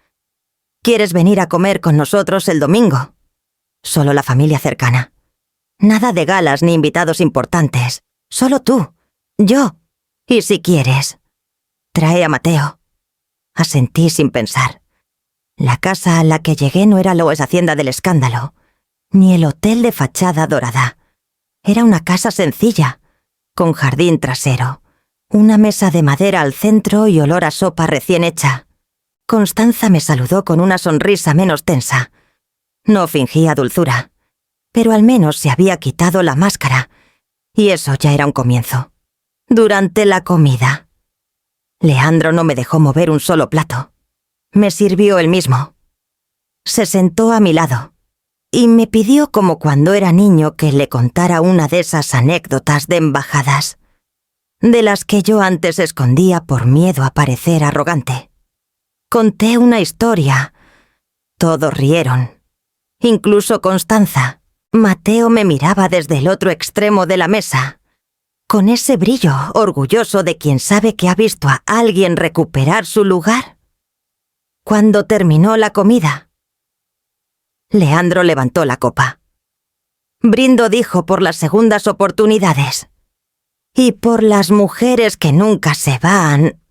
A: ¿Quieres venir a comer con nosotros el domingo? Solo la familia cercana. Nada de galas ni invitados importantes. Solo tú, yo, y si quieres, trae a Mateo. Asentí sin pensar. La casa a la que llegué no era la hacienda del escándalo, ni el hotel de fachada dorada. Era una casa sencilla, con jardín trasero, una mesa de madera al centro y olor a sopa recién hecha. Constanza me saludó con una sonrisa menos tensa. No fingía dulzura, pero al menos se había quitado la máscara, y eso ya era un comienzo. Durante la comida, Leandro no me dejó mover un solo plato. Me sirvió él mismo. Se sentó a mi lado y me pidió, como cuando era niño, que le contara una de esas anécdotas de embajadas, de las que yo antes escondía por miedo a parecer arrogante. Conté una historia. Todos rieron. Incluso Constanza. Mateo me miraba desde el otro extremo de la mesa, con ese brillo orgulloso de quien sabe que ha visto a alguien recuperar su lugar. Cuando terminó la comida, Leandro levantó la copa. Brindo, dijo, por las segundas oportunidades. Y por las mujeres que nunca se van,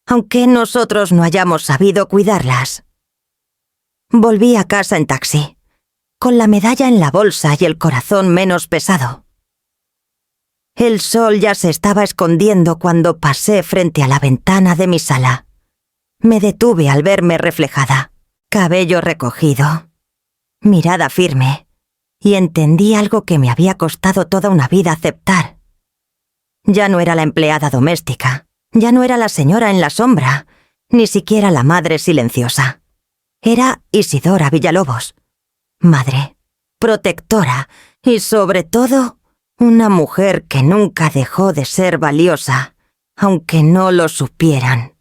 A: aunque nosotros no hayamos sabido cuidarlas. Volví a casa en taxi, con la medalla en la bolsa y el corazón menos pesado. El sol ya se estaba escondiendo cuando pasé frente a la ventana de mi sala. Me detuve al verme reflejada, cabello recogido, mirada firme, y entendí algo que me había costado toda una vida aceptar. Ya no era la empleada doméstica, ya no era la señora en la sombra, ni siquiera la madre silenciosa. Era Isidora Villalobos, madre, protectora y, sobre todo, una mujer que nunca dejó de ser valiosa, aunque no lo supieran.